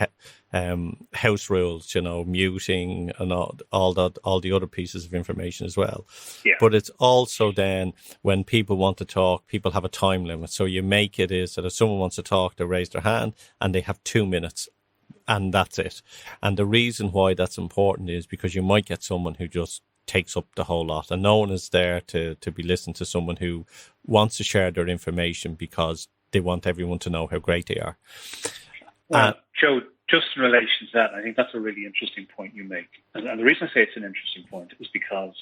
house rules, muting and all the other pieces of information as well. Yeah. But it's also then when people want to talk, people have a time limit. So you make it is that if someone wants to talk, they raise their hand and they have 2 minutes. And that's it. And the reason why that's important is because you might get someone who just takes up the whole lot, and no one is there to be listening to someone who wants to share their information because they want everyone to know how great they are. Well, Joe, just in relation to that, I think that's a really interesting point you make. And the reason I say it's an interesting point is because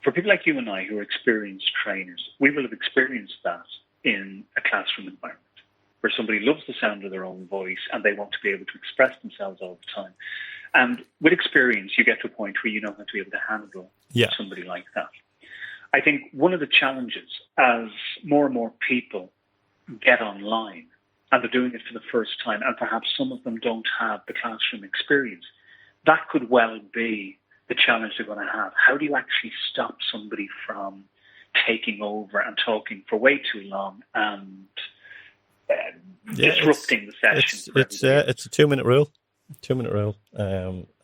for people like you and I who are experienced trainers, we will have experienced that in a classroom environment, where somebody loves the sound of their own voice and they want to be able to express themselves all the time. And with experience, you get to a point where you know how to be able to handle somebody like that. I think one of the challenges as more and more people get online and they're doing it for the first time, and perhaps some of them don't have the classroom experience, that could well be the challenge they're going to have. How do you actually stop somebody from taking over and talking for way too long and disrupting the session? It's a 2-minute rule. 2-minute rule,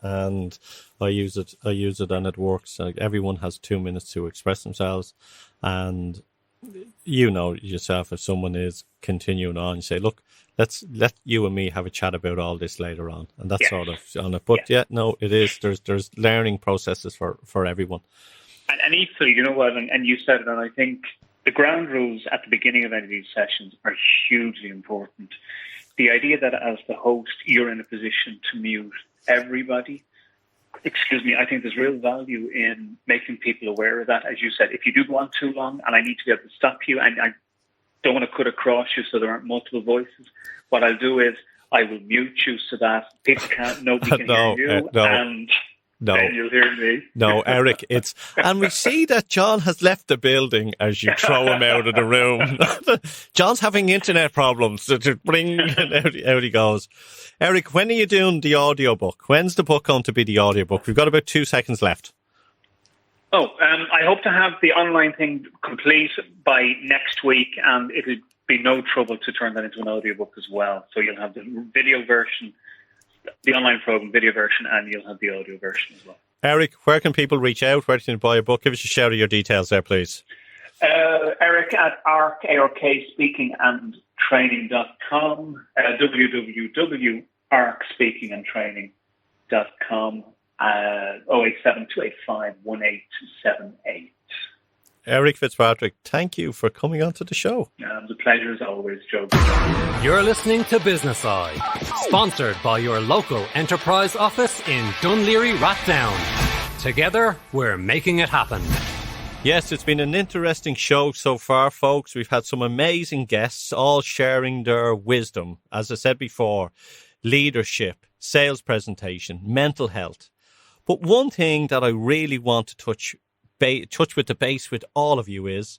and I use it and it works. Like, everyone has 2 minutes to express themselves, and you know yourself, if someone is continuing on, you say, look, let you and me have a chat about all this later on, and that's sort of on it. But it is, there's learning processes for everyone. And equally, you know what, and you said it, and I think the ground rules at the beginning of any of these sessions are hugely important. The idea that as the host, you're in a position to mute everybody, I think there's real value in making people aware of that. As you said, if you do go on too long and I need to be able to stop you, and I don't want to cut across you so there aren't multiple voices, what I'll do is I will mute you so that nobody can hear you. No. Then you'll hear me. No, Eric, and we see that John has left the building as you throw him out of the room. John's having internet problems. Bring out he goes. Eric, when are you doing the audiobook? When's the book going to be the audiobook? We've got about 2 seconds left. I hope to have the online thing complete by next week, and it'll be no trouble to turn that into an audiobook as well. So you'll have the video version, the online program video version, and you'll have the audio version as well. Eric, where can people reach out? Where can they buy a book? Give us a shout of your details there, please. Eric at arkspeakingandtraining.com, www.arkspeakingandtraining.com, 087-285-1878. Eric Fitzpatrick, thank you for coming on to the show. The pleasure is always, Joe. You're listening to Business Eye, sponsored by your local enterprise office in Dunleary Rathdown. Together, we're making it happen. Yes, it's been an interesting show so far, folks. We've had some amazing guests, all sharing their wisdom. As I said before, leadership, sales presentation, mental health. But one thing that I really want to touch with the base with all of you is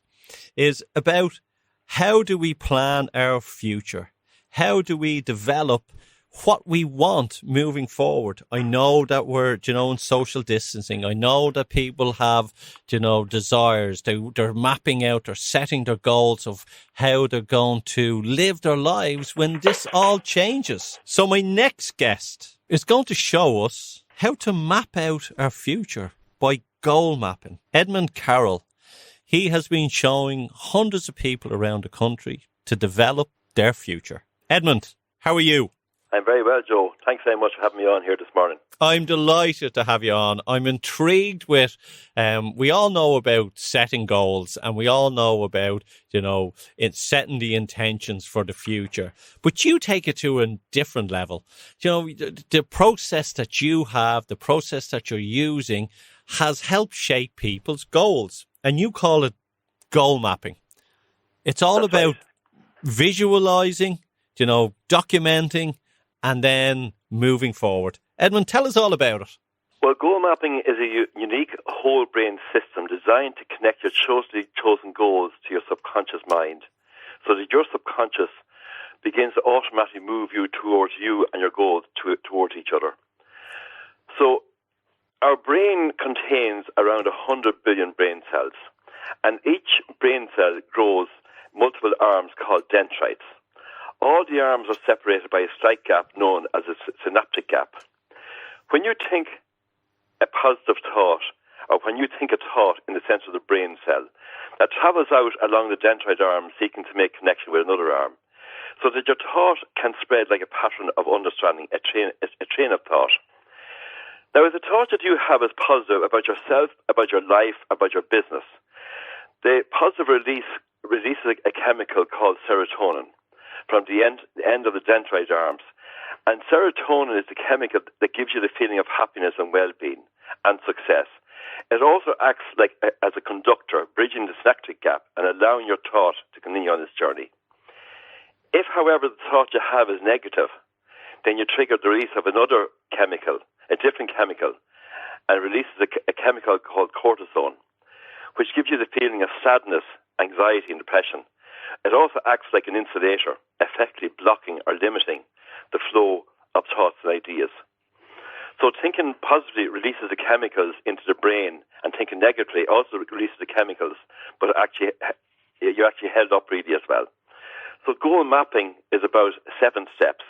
about how do we plan our future? How do we develop what we want moving forward? I know that we're, in social distancing. I know that people have, desires. They're mapping out, they're setting their goals of how they're going to live their lives when this all changes. So my next guest is going to show us how to map out our future by goal mapping. Edmund Carroll, he has been showing hundreds of people around the country to develop their future. Edmund, how are you? I'm very well, Joe. Thanks very much for having me on here this morning. I'm delighted to have you on. I'm intrigued with, we all know about setting goals and we all know about, setting the intentions for the future. But you take it to a different level. The process that you have, the process that you're using has helped shape people's goals. And you call it goal mapping. It's all That's about right. visualizing, documenting, and then moving forward. Edmund, tell us all about it. Well, goal mapping is a unique whole brain system designed to connect your chosen goals to your subconscious mind so that your subconscious begins to automatically move you towards you and your goals towards each other. So our brain contains around 100 billion brain cells, and each brain cell grows multiple arms called dendrites. All the arms are separated by a slight gap known as a synaptic gap. When you think a positive thought, or when you think a thought in the center of the brain cell, that travels out along the dendrite arm seeking to make connection with another arm, so that your thought can spread like a pattern of understanding, a train of thought. Now, if the thought that you have is positive about yourself, about your life, about your business, the positive releases a chemical called serotonin from the end of the dendrite arms. And serotonin is the chemical that gives you the feeling of happiness and well-being and success. It also acts as a conductor, bridging the synaptic gap and allowing your thought to continue on this journey. If, however, the thought you have is negative, then you trigger the release of another chemical, a different chemical, and releases a chemical called cortisone, which gives you the feeling of sadness, anxiety, and depression. It also acts like an insulator, effectively blocking or limiting the flow of thoughts and ideas. So thinking positively releases the chemicals into the brain, and thinking negatively also releases the chemicals, but you're actually held up really as well. So goal mapping is about 7 steps.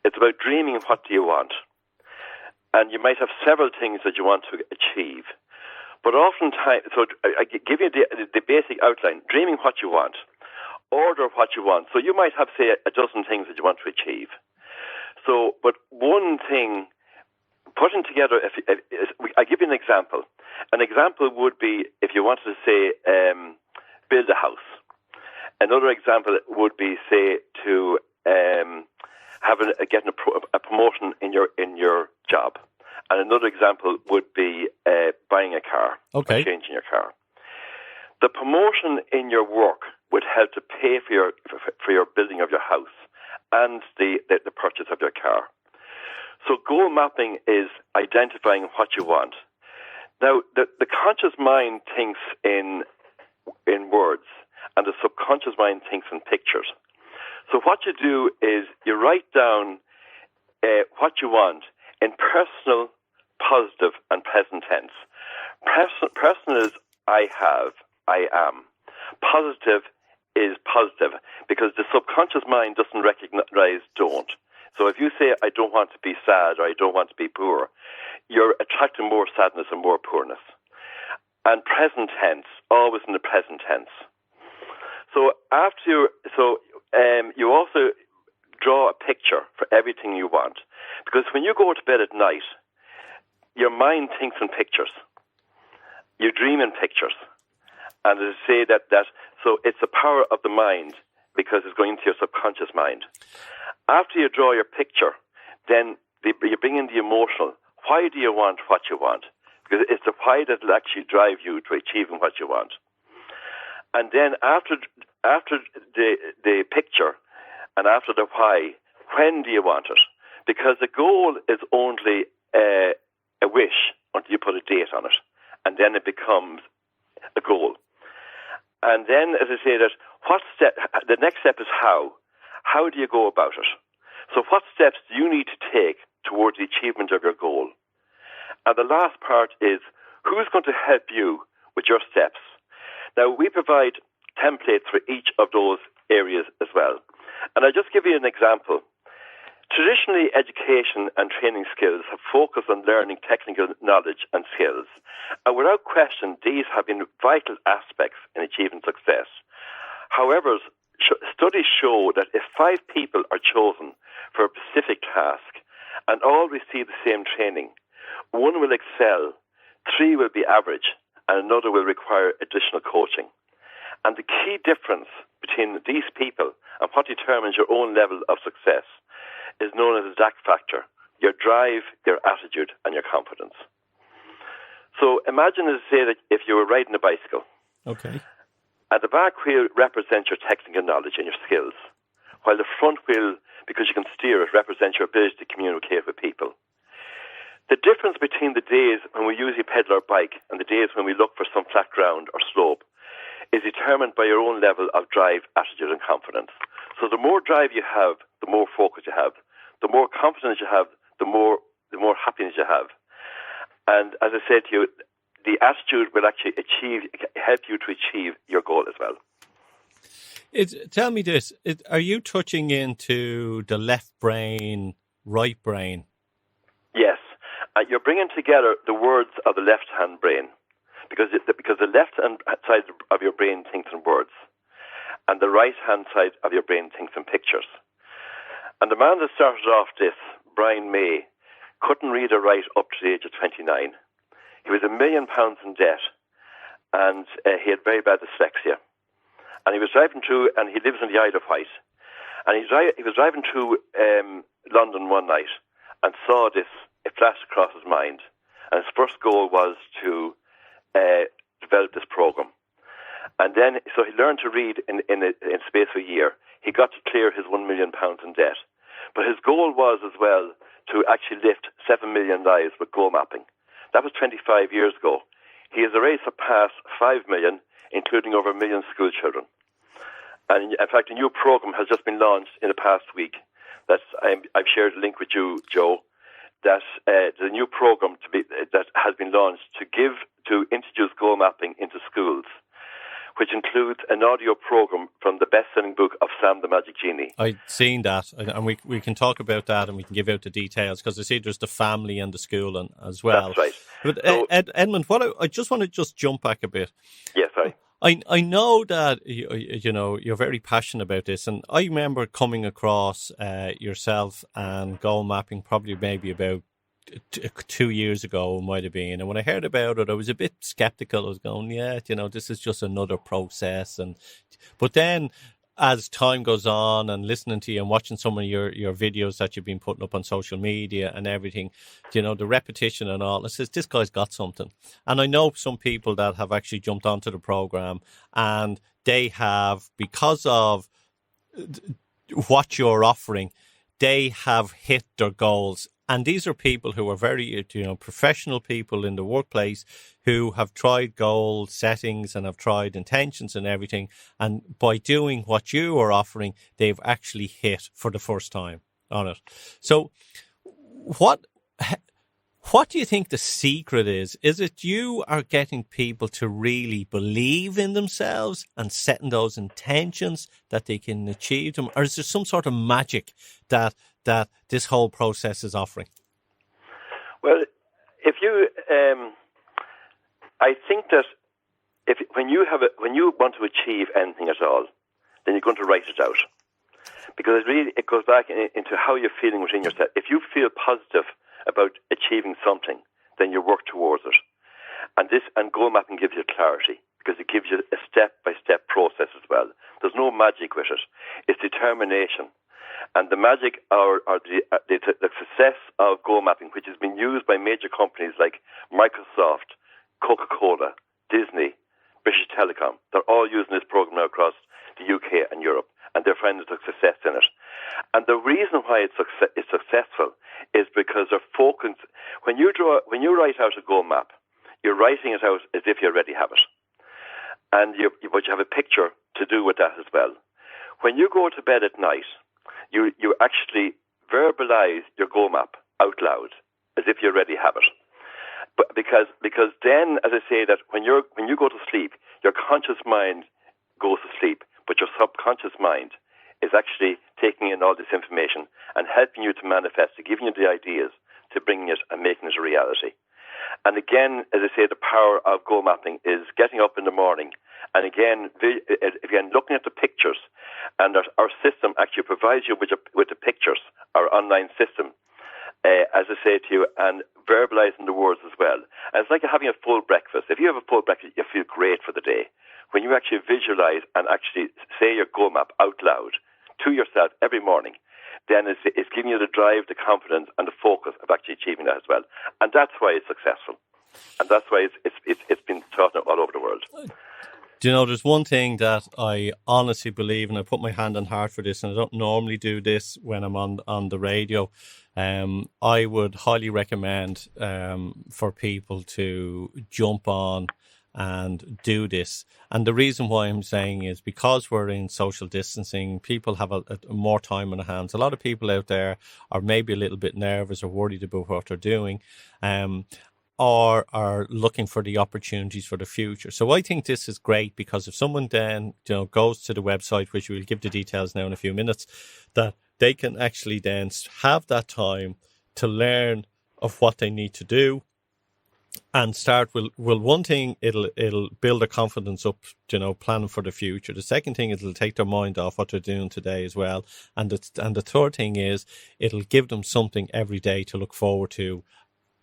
It's about dreaming what do you want. And you might have several things that you want to achieve. But oftentimes, so I give you the basic outline, dreaming what you want, order what you want. So you might have, say, a dozen things that you want to achieve. So, but one thing, putting together, I give you an example. An example would be if you wanted to, say, build a house. Another example would be, say, to getting a promotion in your job. And another example would be buying a car, okay, or changing your car. The promotion in your work would help to pay for your building of your house and the purchase of your car. So goal mapping is identifying what you want. Now, the conscious mind thinks in words, and the subconscious mind thinks in pictures. So what you do is you write down what you want in personal, positive, and present tense. Personal is I have, I am. Positive is positive, because the subconscious mind doesn't recognize don't. So if you say, I don't want to be sad, or I don't want to be poor, you're attracting more sadness and more poorness. And present tense, always in the present tense. So you also draw a picture for everything you want. Because when you go to bed at night, your mind thinks in pictures. You dream in pictures. And they say that so it's the power of the mind, because it's going into your subconscious mind. After you draw your picture, then you bring in the emotional. Why do you want what you want? Because it's the why that will actually drive you to achieving what you want. And then after the picture and after the why, when do you want it? Because the goal is only a wish until you put a date on it, and then it becomes a goal. And then, as I say, the next step is how. How do you go about it? So what steps do you need to take towards the achievement of your goal? And the last part is, who's going to help you with your steps? Now, we provide templates for each of those areas as well. And I'll just give you an example. Traditionally, education and training skills have focused on learning technical knowledge and skills. And without question, these have been vital aspects in achieving success. However, studies show that if 5 people are chosen for a specific task and all receive the same training, 1 will excel, 3 will be average, and another will require additional coaching. And the key difference between these people and what determines your own level of success is known as the DAC factor: your drive, your attitude, and your confidence. So imagine, as I say, that if you were riding a bicycle. Okay. And the back wheel represents your technical knowledge and your skills, while the front wheel, because you can steer it, represents your ability to communicate with people. The difference between the days when we usually pedal our bike and the days when we look for some flat ground or slope is determined by your own level of drive, attitude, and confidence. So the more drive you have, the more focus you have. The more confidence you have, the more happiness you have. And as I said to you, the attitude will actually help you to achieve your goal as well. Tell me this, are you touching into the left brain, right brain? Yes. You're bringing together the words of the left-hand brain, because the left-hand side of your brain thinks in words, and the right-hand side of your brain thinks in pictures. And the man that started off this, Brian May, couldn't read or write up to the age of 29. He was £1 million in debt, and he had very bad dyslexia. And he was driving through, and he lives in the Isle of Wight. And he was driving through London one night and saw this. It flashed across his mind. And his first goal was to develop this program. And then, so he learned to read in space of a year. He got to clear his £1 million in debt. But his goal was as well to actually lift 7 million lives with goal mapping. That was 25 years ago. He has already surpassed 5 million, including over 1 million school children. And in fact, a new program has just been launched in the past week. I've shared a link with you, Joe. That the new program that has been launched to introduce goal mapping into schools, which includes an audio program from the best-selling book of Sam the Magic Genie. I've seen that, and we can talk about that, and we can give out the details, because I see there's the family and the school as well. That's right. But Edmund, I just want to jump back a bit. Yes, sorry. I know that you're very passionate about this, and I remember coming across yourself and goal mapping probably maybe about 2 years ago, it might have been. And when I heard about it, I was a bit skeptical. I was going, this is just another process. But then as time goes on, and listening to you and watching some of your videos that you've been putting up on social media and everything, the repetition and all, it says this guy's got something. And I know some people that have actually jumped onto the program, and they have, because of what you're offering, they have hit their goals And these are people who are very, professional people in the workplace who have tried goal settings and have tried intentions and everything. And by doing what you are offering, they've actually hit for the first time on it. So what do you think the secret is? Is it you are getting people to really believe in themselves and setting those intentions that they can achieve them? Or is there some sort of magic that this whole process is offering? Well, if you, I think that when you want to achieve anything at all, then you're going to write it out, because it goes back into how you're feeling within yourself. If you feel positive about achieving something, then you work towards it. And goal mapping gives you clarity, because it gives you a step-by-step process as well. There's no magic with it. It's determination. And the magic or the success of goal mapping, which has been used by major companies like Microsoft, Coca-Cola, Disney, British Telecom, they're all using this program now across the UK and Europe, and they're finding success in it. And the reason why it's successful is because they're focused. When you write out a goal map, you're writing it out as if you already have it, but you have a picture to do with that as well. When you go to bed at night, you actually verbalize your goal map out loud as if you already have it. But because then, as I say, that when you go to sleep, your conscious mind goes to sleep, but your subconscious mind is actually taking in all this information and helping you to manifest it, giving you the ideas to bringing it and making it a reality. And again, as I say, the power of goal mapping is getting up in the morning and again looking at the pictures. And our system actually provides you with the pictures, our online system, as I say to you, and verbalizing the words as well. And it's like having a full breakfast. If you have a full breakfast, you feel great for the day. When you actually visualize and actually say your goal map out loud to yourself every morning, then it's giving you the drive, the confidence, and the focus of actually achieving that as well. And that's why it's successful. And that's why it's been taught all over the world. Do you know, there's one thing that I honestly believe, and I put my hand on heart for this, and I don't normally do this when I'm on the radio. I would highly recommend for people to jump on and do this. And the reason why I'm saying is because we're in social distancing, people have a more time on their hands. A lot of people out there are maybe a little bit nervous or worried about what they're doing. Or are looking for the opportunities for the future. So I think this is great, because if someone then goes to the website, which we'll give the details now in a few minutes, that they can actually then have that time to learn of what they need to do and start with one thing, it'll build their confidence up, planning for the future. The second thing is it'll take their mind off what they're doing today as well. And the third thing is it'll give them something every day to look forward to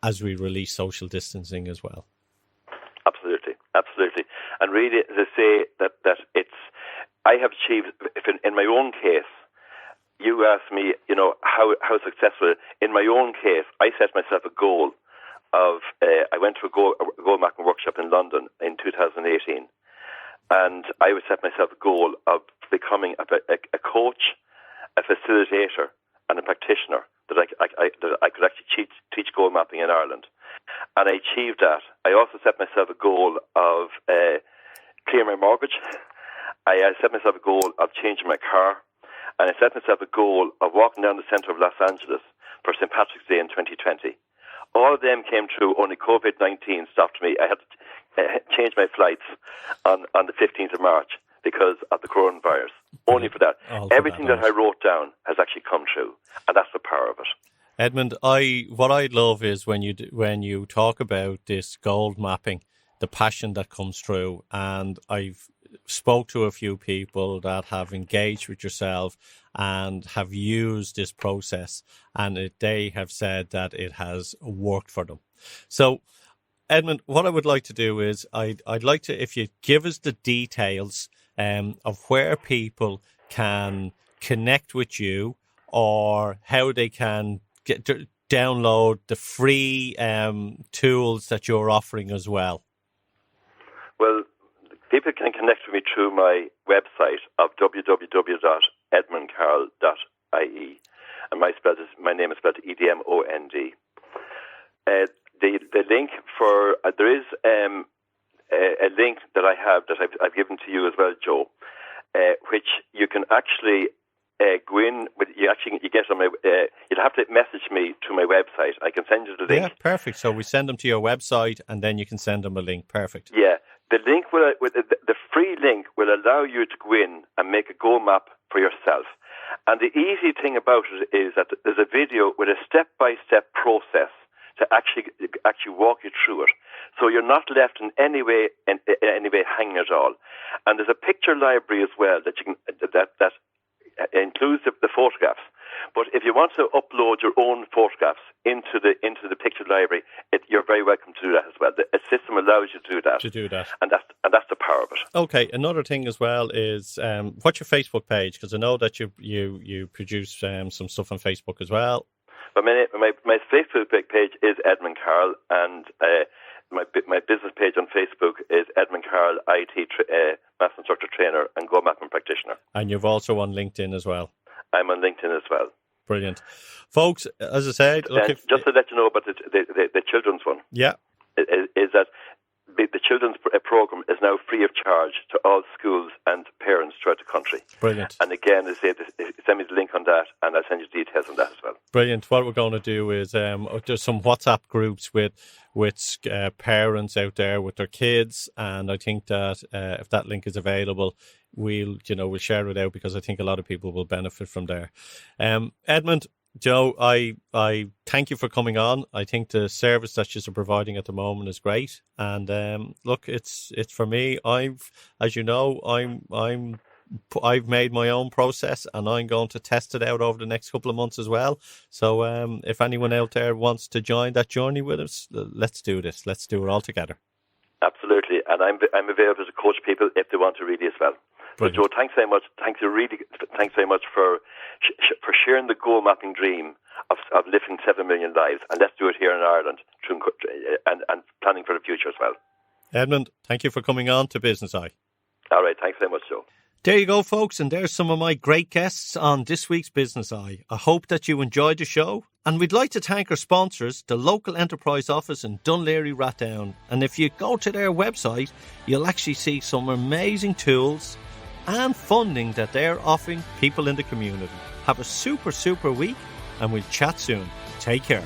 as we release social distancing as well. Absolutely. And really, as I say, that I have achieved, in my own case, you asked me, how successful. In my own case, I set myself a goal of, I went to a goal mapping workshop in London in 2018, and I would set myself a goal of becoming a coach, a facilitator, and a practitioner that I could actually teach goal mapping in Ireland. And I achieved that. I also set myself a goal of clearing my mortgage. I set myself a goal of changing my car. And I set myself a goal of walking down the centre of Los Angeles for St. Patrick's Day in 2020. All of them came true, only COVID-19 stopped me. I had to change my flights on the 15th of March because of the coronavirus. Only for that. Everything that I wrote down has actually come true, and that's the power of it. Edmund, what I love is when you talk about this goal mapping, the passion that comes through, and I've spoke to a few people that have engaged with yourself and have used this process, and they have said that it has worked for them. So, Edmund, what I would like to do is I'd like to, if you give us the details of where people can connect with you or how they can download the free tools that you're offering as well. Well, people can connect with me through my website of www.edmundcarl.ie, and my name is spelled EDMOND. The link for there is a link that I have that I've given to you as well, Joe, which you can actually go in with. You get on my. You'll have to message me to my website. I can send you the link. Yeah, perfect. So we send them to your website, and then you can send them a link. Perfect. Yeah, the link the free link will allow you to go in and make a goal map for yourself. And the easy thing about it is that there's a video with a step-by-step process to actually walk you through it. So you're not left in any way hanging at all. And there's a picture library as well that you can that includes the photographs. But if you want to upload your own photographs into the picture library, you're very welcome to do that as well. The system allows you to do that. And that's the power of it. Okay. Another thing as well is what's your Facebook page? Because I know that you produce some stuff on Facebook as well. But my Facebook page is Edmund Carroll, and my business page on Facebook is Edmund Carroll, IT Maths Instructor Trainer and Go Mapping Practitioner. And you've also on LinkedIn as well. I'm on LinkedIn as well. Brilliant. Folks, as I said... just to let you know about the children's one. Yeah. Is that the children's program is now free of charge to all schools and parents throughout the country. Brilliant. And again, send me the link on that, and I'll send you details on that as well. Brilliant. What we're going to do is there's some WhatsApp groups with parents out there with their kids, and I think that if that link is available, we'll share it out, because I think a lot of people will benefit from there. Edmund, Joe, I thank you for coming on. I think the service that you're providing at the moment is great, and look, it's for me. I've made my own process, and I'm going to test it out over the next couple of months as well. So if anyone out there wants to join that journey with us, let's do this. Let's do it all together. Absolutely, and I'm available to coach people if they want to really as well. So Joe, thanks very much. Thanks very much for sharing the goal mapping dream of lifting 7 million lives, and let's do it here in Ireland and planning for the future as well. Edmund, thank you for coming on to Business Eye. All right, thanks very much, Joe. There you go, folks, and there's some of my great guests on this week's Business Eye. I hope that you enjoyed the show, and we'd like to thank our sponsors, the local enterprise office in Dún Laoghaire, Rathdown. And if you go to their website, you'll actually see some amazing tools and funding that they're offering people in the community. Have a super week, and we'll chat soon. Take care.